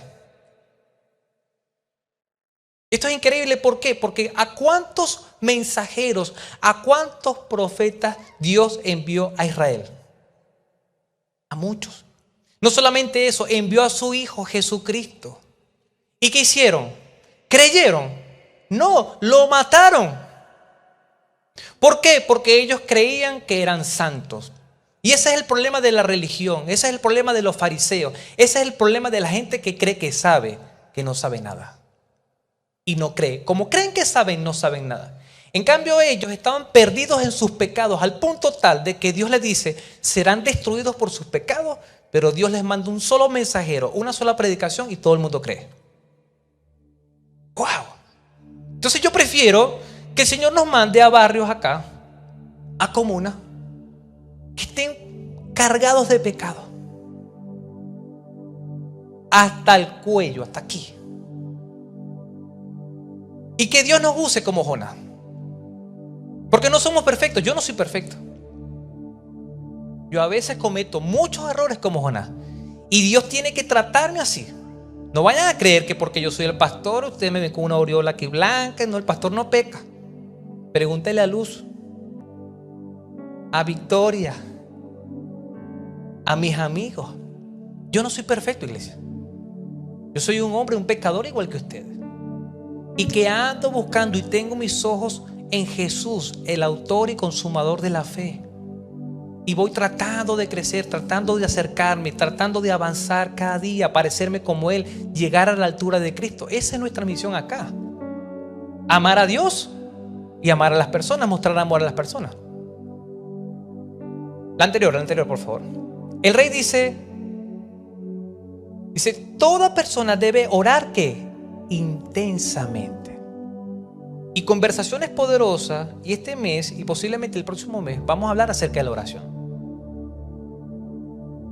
Esto es increíble, ¿por qué? Porque ¿a cuántos mensajeros, a cuántos profetas Dios envió a Israel? A muchos. No solamente eso, envió a su Hijo Jesucristo. ¿Y qué hicieron? ¿Creyeron? No, lo mataron. ¿Por qué? Porque ellos creían que eran santos. Y ese es el problema de la religión, ese es el problema de los fariseos, ese es el problema de la gente que cree que sabe, que no sabe nada. Y no cree. Como creen que saben, no saben nada. En cambio, ellos estaban perdidos en sus pecados al punto tal de que Dios les dice, serán destruidos por sus pecados, pero Dios les manda un solo mensajero, una sola predicación y todo el mundo cree. ¡Wow! Entonces yo prefiero que el Señor nos mande a barrios acá, a comunas, que estén cargados de pecado. Hasta el cuello, hasta aquí. Y que Dios nos use como Jonás. Porque no somos perfectos, yo no soy perfecto. Yo a veces cometo muchos errores como Jonás. Y Dios tiene que tratarme así. No vayan a creer que porque yo soy el pastor, ustedes me ven con una aureola aquí blanca. No, el pastor no peca. Pregúntele a Luz, a Victoria, a mis amigos. Yo no soy perfecto, iglesia. Yo soy un hombre, un pecador igual que ustedes. Y que ando buscando y tengo mis ojos en Jesús, el autor y consumador de la fe. Y voy tratando de crecer, tratando de acercarme, tratando de avanzar cada día, parecerme como Él, llegar a la altura de Cristo. Esa es nuestra misión acá. Amar a Dios y amar a las personas, mostrar amor a las personas. La anterior, por favor. El rey dice, toda persona debe orar ¿qué? Intensamente. Y conversaciones poderosas, y este mes y posiblemente el próximo mes vamos a hablar acerca de la oración.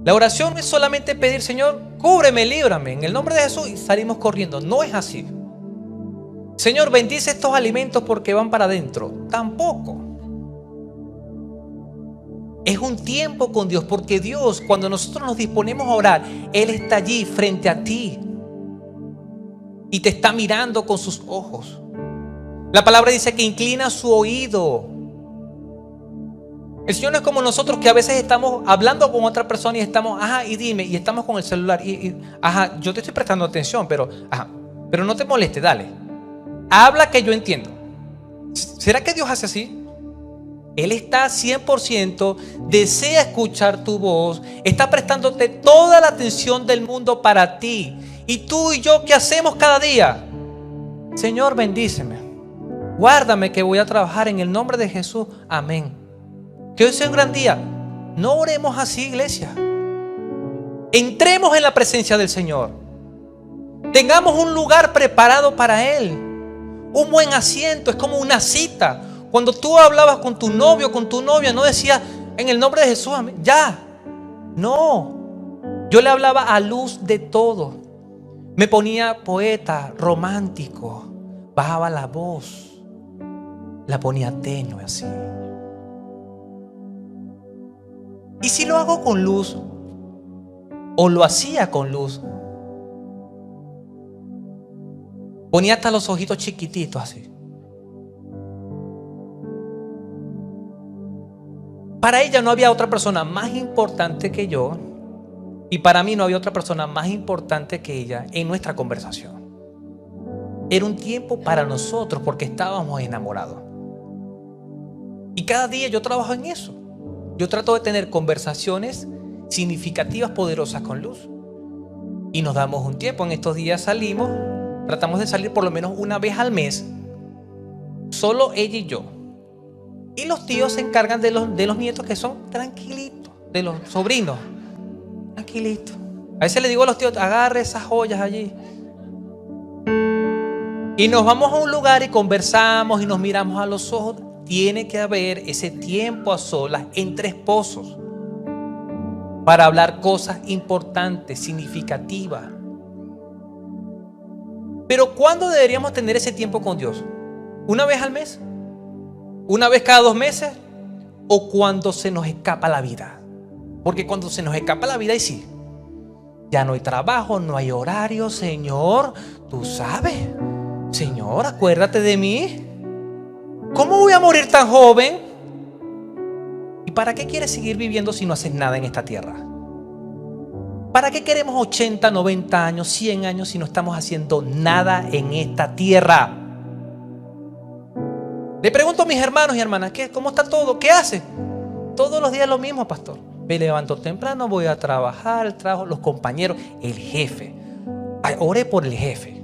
La oración no es solamente pedir, Señor, cúbreme, líbrame en el nombre de Jesús y salimos corriendo. No es así. Señor, bendice estos alimentos porque van para adentro. Tampoco. Es un tiempo con Dios, porque Dios, cuando nosotros nos disponemos a orar, Él está allí frente a ti y te está mirando con sus ojos. La palabra dice que inclina su oído. El Señor no es como nosotros, que a veces estamos hablando con otra persona y estamos, y dime, y estamos con el celular yo te estoy prestando atención, pero no te moleste, dale. Habla que yo entiendo. ¿Será que Dios hace así? Él está 100%, desea escuchar tu voz, está prestándote toda la atención del mundo para ti. Y tú y yo, ¿qué hacemos cada día? Señor, bendíceme. Guárdame que voy a trabajar en el nombre de Jesús. Amén. Que hoy sea un gran día. No oremos así, iglesia. Entremos en la presencia del Señor. Tengamos un lugar preparado para Él. Un buen asiento. Es como una cita. Cuando tú hablabas con tu novio, con tu novia, no decías en el nombre de Jesús, amén. Ya. No. Yo le hablaba a luz de todo. Me ponía poeta, romántico. Bajaba la voz. La ponía tenue así. Y si lo hago con luz, o lo hacía con luz, ponía hasta los ojitos chiquititos así. Para ella no había otra persona más importante que yo, y para mí no había otra persona más importante que ella en nuestra conversación. Era un tiempo para nosotros porque estábamos enamorados. Y cada día yo trabajo en eso. Yo trato de tener conversaciones significativas, poderosas con luz. Y nos damos un tiempo. En estos días salimos, tratamos de salir por lo menos una vez al mes. Solo ella y yo. Y los tíos se encargan de los nietos, que son tranquilitos. De los sobrinos. Tranquilitos. A veces le digo a los tíos, agarre esas joyas allí. Y nos vamos a un lugar y conversamos y nos miramos a los ojos. Tiene que haber ese tiempo a solas entre esposos para hablar cosas importantes, significativas. Pero ¿cuándo deberíamos tener ese tiempo con Dios? ¿Una vez al mes? ¿Una vez cada 2 meses? ¿O cuando se nos escapa la vida? Porque cuando se nos escapa la vida, y sí, ya no hay trabajo, no hay horario. Señor, tú sabes. Señor, acuérdate de mí. ¿Cómo voy a morir tan joven? ¿Y para qué quieres seguir viviendo si no haces nada en esta tierra? ¿Para qué queremos 80, 90 años, 100 años si no estamos haciendo nada en esta tierra? Le pregunto a mis hermanos y hermanas, ¿cómo está todo? ¿Qué hace? Todos los días lo mismo, pastor. Me levanto temprano, voy a trabajar, el trabajo, los compañeros, el jefe. Ay, oré por el jefe.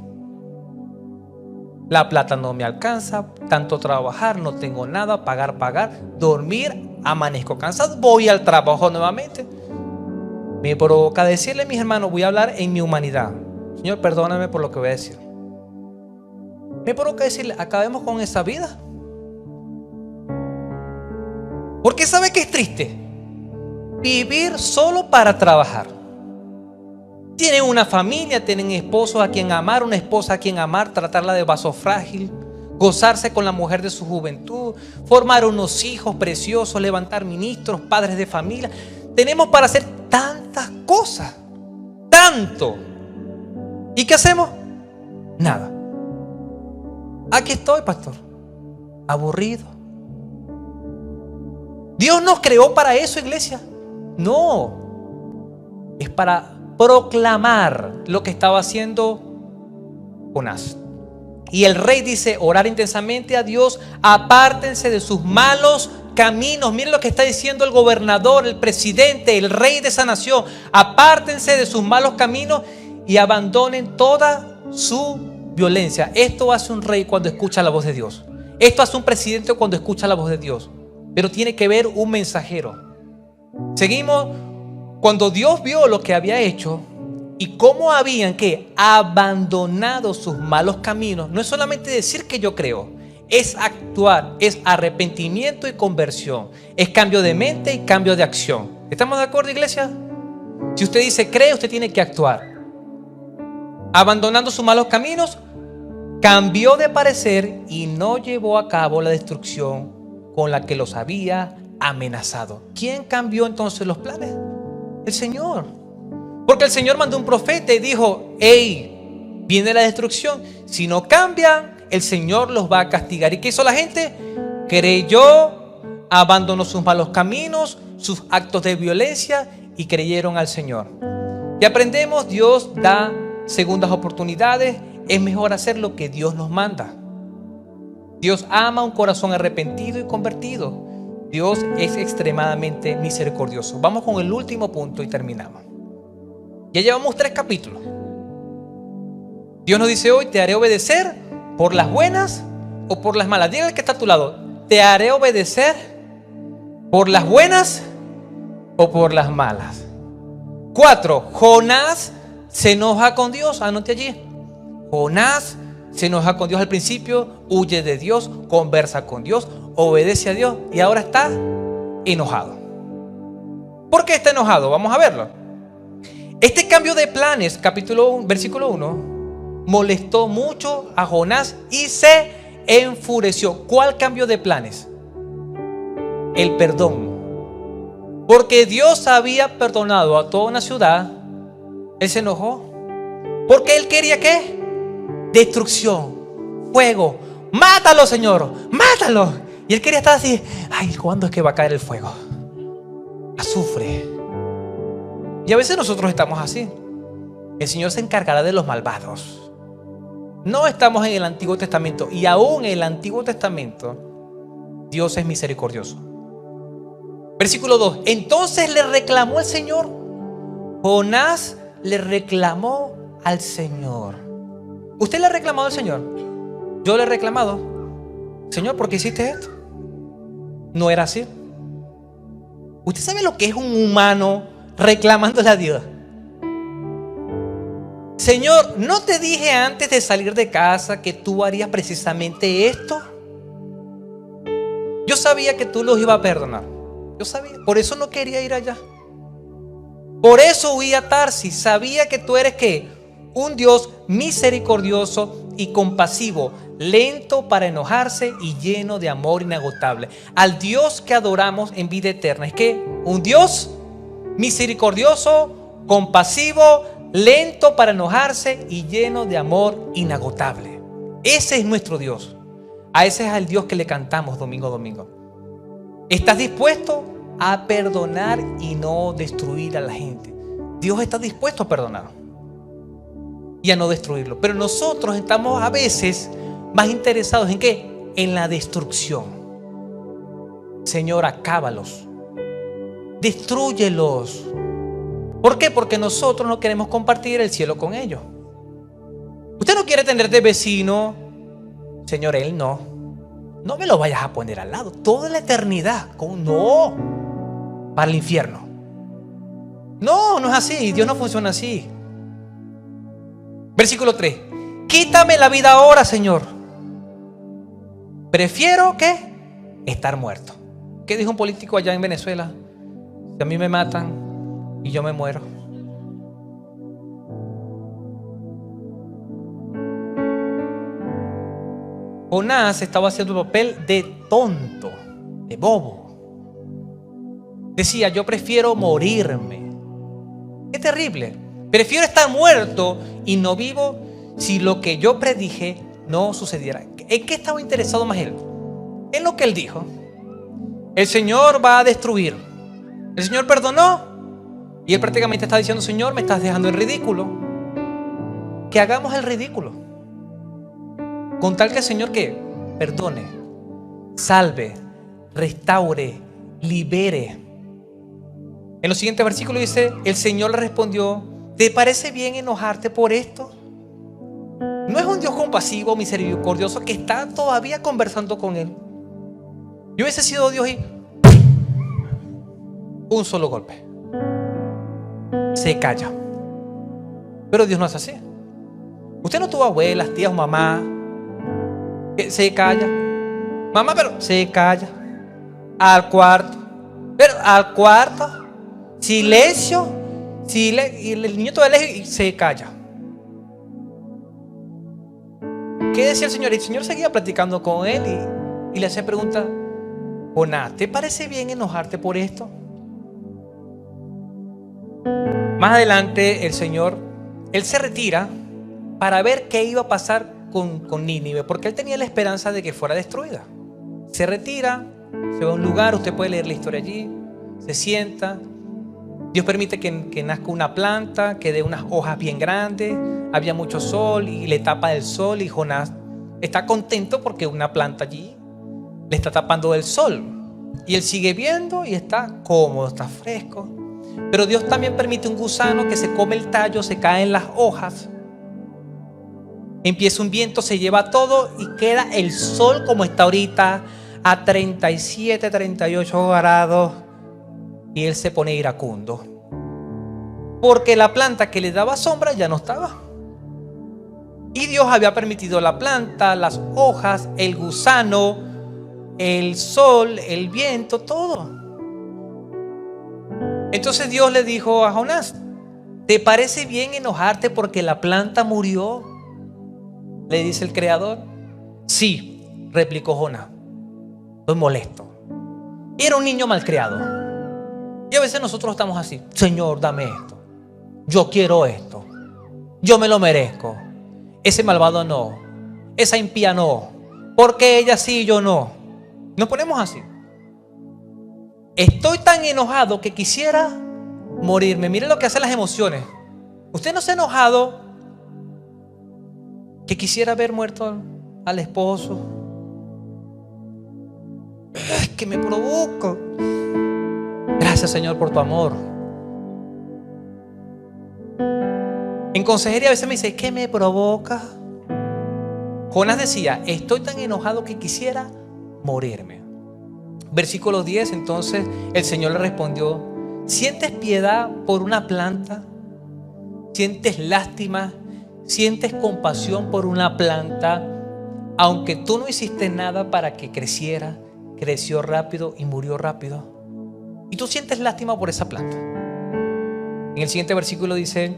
La plata no me alcanza, tanto trabajar, no tengo nada, pagar, dormir, amanezco cansado, voy al trabajo nuevamente. Me provoca decirle a mis hermanos, voy a hablar en mi humanidad. Señor, perdóname por lo que voy a decir. Me provoca decirle, acabemos con esa vida. Porque ¿sabe qué es triste? Vivir solo para trabajar. Tienen una familia, tienen esposos a quien amar, una esposa a quien amar, tratarla de vaso frágil, gozarse con la mujer de su juventud, formar unos hijos preciosos, levantar ministros, padres de familia. Tenemos para hacer tantas cosas, tanto. ¿Y qué hacemos? Nada. Aquí estoy, pastor, aburrido. ¿Dios nos creó para eso, iglesia? No. Es para proclamar lo que estaba haciendo Jonás. Y el rey dice, orar intensamente a Dios, apártense de sus malos caminos. Miren lo que está diciendo el gobernador, el presidente, el rey de esa nación. Apártense de sus malos caminos y abandonen toda su violencia. Esto hace un rey cuando escucha la voz de Dios. Esto hace un presidente cuando escucha la voz de Dios. Pero tiene que ver un mensajero. Seguimos. Cuando Dios vio lo que había hecho y cómo habían abandonado sus malos caminos, no es solamente decir que yo creo, es actuar, es arrepentimiento y conversión, es cambio de mente y cambio de acción. ¿Estamos de acuerdo, iglesia? Si usted dice cree, usted tiene que actuar. Abandonando sus malos caminos, cambió de parecer y no llevó a cabo la destrucción con la que los había amenazado. ¿Quién cambió entonces los planes? El Señor. Porque el Señor mandó un profeta y dijo, hey, viene la destrucción. Si no cambian, el Señor los va a castigar. ¿Y qué hizo la gente? Creyó, abandonó sus malos caminos, sus actos de violencia y creyeron al Señor. Y aprendemos, Dios da segundas oportunidades. Es mejor hacer lo que Dios nos manda. Dios ama un corazón arrepentido y convertido. Dios es extremadamente misericordioso. Vamos con el último punto y terminamos. Ya llevamos 3 capítulos. Dios nos dice hoy, te haré obedecer por las buenas o por las malas. Dígale que está a tu lado, te haré obedecer por las buenas o por las malas. 4, Jonás se enoja con Dios. Anote allí. Jonás se enoja con Dios al principio, huye de Dios, conversa con Dios, obedece a Dios y ahora está enojado. ¿Por qué está enojado? Vamos a verlo. Este cambio de planes, versículo 1, molestó mucho a Jonás y se enfureció. ¿Cuál cambio de planes? El perdón. Porque Dios había perdonado a toda una ciudad, él se enojó. Porque él quería ¿qué? Destrucción, fuego. Mátalo, Señor, mátalo. Y él quería estar así, ay, ¿cuándo es que va a caer el fuego? Azufre. Y a veces nosotros estamos así. El Señor se encargará de los malvados. No estamos en el Antiguo Testamento. Y aún en el Antiguo Testamento Dios es misericordioso. Versículo 2. Entonces le reclamó el Señor. Jonás le reclamó al Señor. ¿Usted le ha reclamado al Señor? Yo le he reclamado. Señor, ¿por qué hiciste esto? No era así. ¿Usted sabe lo que es un humano reclamándole a Dios? Señor, ¿no te dije antes de salir de casa que tú harías precisamente esto? Yo sabía que tú los ibas a perdonar. Yo sabía, por eso no quería ir allá. Por eso huí a Tarsis. Sabía que tú eres ¿qué? Un Dios misericordioso y compasivo, lento para enojarse y lleno de amor inagotable. Al Dios que adoramos en vida eterna es que un Dios misericordioso, compasivo, lento para enojarse y lleno de amor inagotable. Ese es nuestro Dios. A ese es el Dios que le cantamos domingo a domingo. ¿Estás dispuesto a perdonar y no destruir a la gente? Dios está dispuesto a perdonar y a no destruirlo. Pero nosotros estamos a veces más interesados ¿en qué? En la destrucción. Señor, acábalos, destrúyelos. ¿Por qué? Porque nosotros no queremos compartir el cielo con ellos. Usted no quiere tener de vecino, Señor, él no me lo vayas a poner al lado toda la eternidad. No, para el infierno. No es así. Dios no funciona así. Versículo 3. Quítame la vida ahora, Señor. Prefiero que estar muerto. ¿Qué dijo un político allá en Venezuela? Si a mí me matan y yo me muero. Jonás estaba haciendo el papel de tonto, de bobo. Decía, yo prefiero morirme. Qué terrible. Prefiero estar muerto y no vivo si lo que yo predije no sucediera. ¿En qué estaba interesado más él? En lo que él dijo. El Señor va a destruir. El Señor perdonó. Y él prácticamente está diciendo, Señor, me estás dejando en ridículo. Que hagamos el ridículo. Con tal que el Señor que perdone, salve, restaure, libere. En los siguientes versículos dice, el Señor le respondió, ¿te parece bien enojarte por esto? No es un Dios compasivo, misericordioso, que está todavía conversando con él. Yo hubiese sido Dios y un solo golpe. Se calla. Pero Dios no es así. Usted no tuvo abuelas, tías o mamá. Se calla. Mamá, pero se calla. Al cuarto. Pero al cuarto. Silencio. Y el niño todavía lejos y se calla. ¿Qué decía el Señor? El Señor seguía platicando con él y le hacía pregunta: Jonás, ¿te parece bien enojarte por esto? Más adelante el Señor, él se retira para ver qué iba a pasar con Nínive, porque él tenía la esperanza de que fuera destruida. Se retira, se va a un lugar, usted puede leer la historia allí, se sienta. Dios permite que nazca una planta, que dé unas hojas bien grandes, había mucho sol y le tapa el sol, y Jonás está contento porque una planta allí le está tapando el sol. Y él sigue viendo y está cómodo, está fresco. Pero Dios también permite un gusano que se come el tallo, se cae en las hojas. Empieza un viento, se lleva todo y queda el sol como está ahorita, a 37, 38 grados. Y él se pone iracundo, porque la planta que le daba sombra ya no estaba. Y Dios había permitido la planta, las hojas, el gusano, el sol, el viento, todo. Entonces Dios le dijo a Jonás: ¿te parece bien enojarte porque la planta murió?, le dice el Creador. Sí, replicó Jonás, estoy molesto. Era un niño malcriado. Y a veces nosotros estamos así: Señor, dame esto, yo quiero esto, yo me lo merezco. Ese malvado no, esa impía no, porque ella sí y yo no. Nos ponemos así. Estoy tan enojado que quisiera morirme. Mire lo que hacen las emociones. ¿Usted no se ha enojado que quisiera haber muerto al esposo? Es que me provoca. Gracias, Señor, por tu amor. En consejería a veces me dice: ¿qué me provoca? Jonás decía: estoy tan enojado que quisiera morirme. Versículo 10, entonces el Señor le respondió: ¿sientes piedad por una planta? ¿Sientes lástima? ¿Sientes compasión por una planta? Aunque tú no hiciste nada para que creciera, creció rápido y murió rápido. Y tú sientes lástima por esa planta. En el siguiente versículo dice: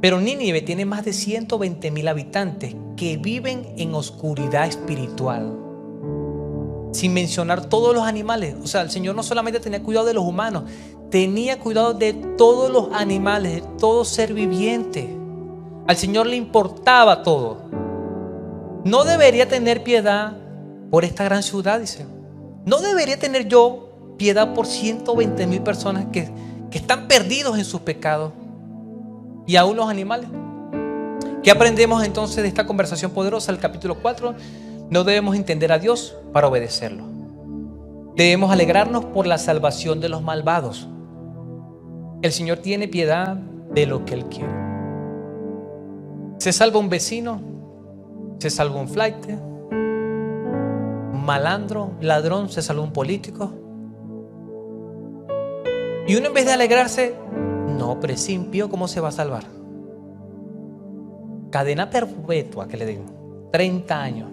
pero Nínive tiene más de 120,000 habitantes que viven en oscuridad espiritual. Sin mencionar todos los animales. O sea, el Señor no solamente tenía cuidado de los humanos, tenía cuidado de todos los animales, de todo ser viviente. Al Señor le importaba todo. No debería tener piedad por esta gran ciudad, dice. No debería tener yo piedad por 120,000 personas que están perdidos en sus pecados. y aún los animales. ¿Qué aprendemos entonces de esta conversación poderosa? El capítulo 4, no debemos entender a Dios para obedecerlo. Debemos alegrarnos por la salvación de los malvados. El Señor tiene piedad de lo que Él quiere. Se salva un vecino, se salva un flaite, un malandro, ladrón, se salva un político. Y uno, en vez de alegrarse, no, pero ese impío, ¿cómo se va a salvar? Cadena perpetua que le den, 30 años.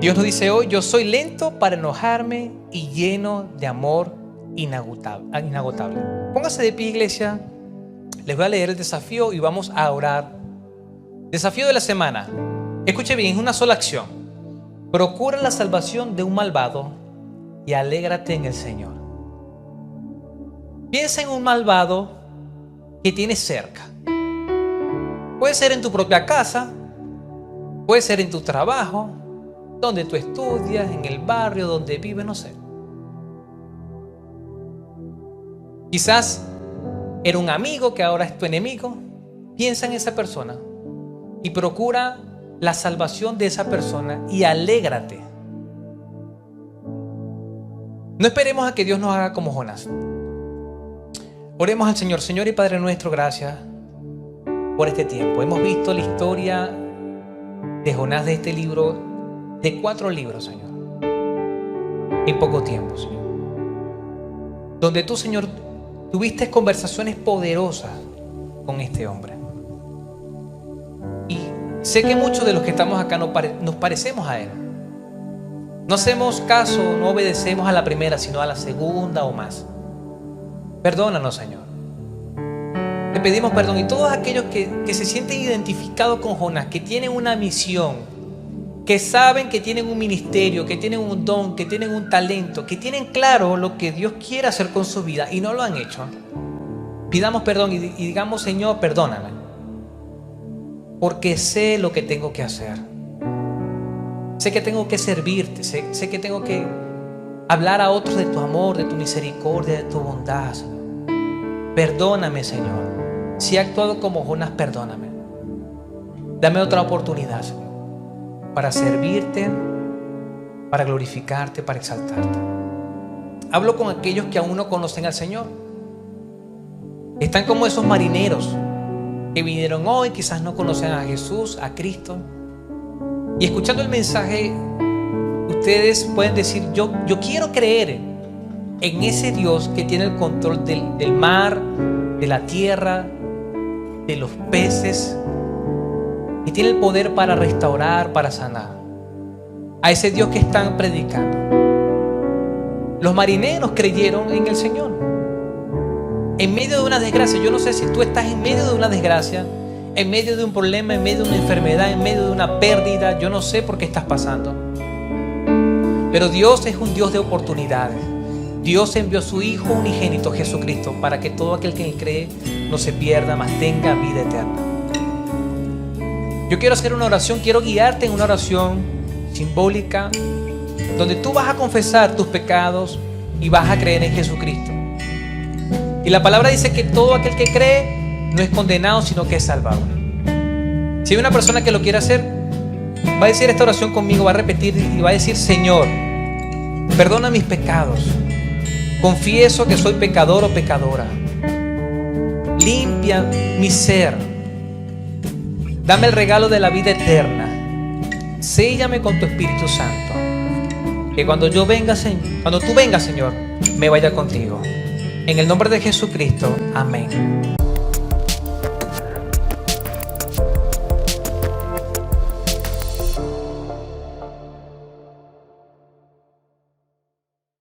Dios nos dice hoy: yo soy lento para enojarme y lleno de amor inagotable. Póngase de pie, iglesia. Les voy a leer el desafío y vamos a orar. Desafío de la semana. Escuche bien, es una sola acción. Procura la salvación de un malvado y alégrate en el Señor. Piensa en un malvado que tienes cerca. Puede ser en tu propia casa, puede ser en tu trabajo, donde tú estudias, en el barrio donde vives, no sé. Quizás era un amigo que ahora es tu enemigo. Piensa en esa persona y procura la salvación de esa persona y alégrate. No esperemos a que Dios nos haga como Jonás. Oremos al Señor. Señor y Padre nuestro, gracias por este tiempo. Hemos visto la historia de Jonás, de este libro, de 4 libros, Señor, en poco tiempo, Señor, donde tú, Señor, tuviste conversaciones poderosas con este hombre. Y sé que muchos de los que estamos acá nos parecemos a él. No hacemos caso, no obedecemos a la primera, sino a la segunda o más. Perdónanos, Señor. Te pedimos perdón. Y todos aquellos que se sienten identificados con Jonás, que tienen una misión, que saben que tienen un ministerio, que tienen un don, que tienen un talento, que tienen claro lo que Dios quiere hacer con su vida y no lo han hecho, pidamos perdón y digamos: Señor, perdóname, porque sé lo que tengo que hacer. Sé que tengo que servirte, sé que tengo que hablar a otros de tu amor, de tu misericordia, de tu bondad, Señor. Perdóname, Señor. Si he actuado como Jonás, perdóname. Dame otra oportunidad, Señor, para servirte, para glorificarte, para exaltarte. Hablo con aquellos que aún no conocen al Señor. Están como esos marineros que vinieron hoy, quizás no conocen a Jesús, a Cristo. Y escuchando el mensaje, ustedes pueden decir: yo quiero creer en ese Dios que tiene el control del mar, de la tierra, de los peces, y tiene el poder para restaurar, para sanar. A ese Dios que están predicando. Los marineros creyeron en el Señor. En medio de una desgracia, yo no sé si tú estás en medio de una desgracia, en medio de un problema, en medio de una enfermedad, en medio de una pérdida. Yo no sé por qué estás pasando. Pero Dios es un Dios de oportunidades. Dios envió a su Hijo unigénito, Jesucristo, para que todo aquel que cree no se pierda, mas tenga vida eterna. Yo quiero hacer una oración, quiero guiarte en una oración simbólica, donde tú vas a confesar tus pecados y vas a creer en Jesucristo. Y la palabra dice que todo aquel que cree no es condenado, sino que es salvado. Si hay una persona que lo quiere hacer, va a decir esta oración conmigo, va a repetir y va a decir: Señor, perdona mis pecados. Confieso que soy pecador o pecadora. Limpia mi ser. Dame el regalo de la vida eterna. Séllame con tu Espíritu Santo. Que cuando tú vengas, Señor, me vaya contigo. En el nombre de Jesucristo. Amén.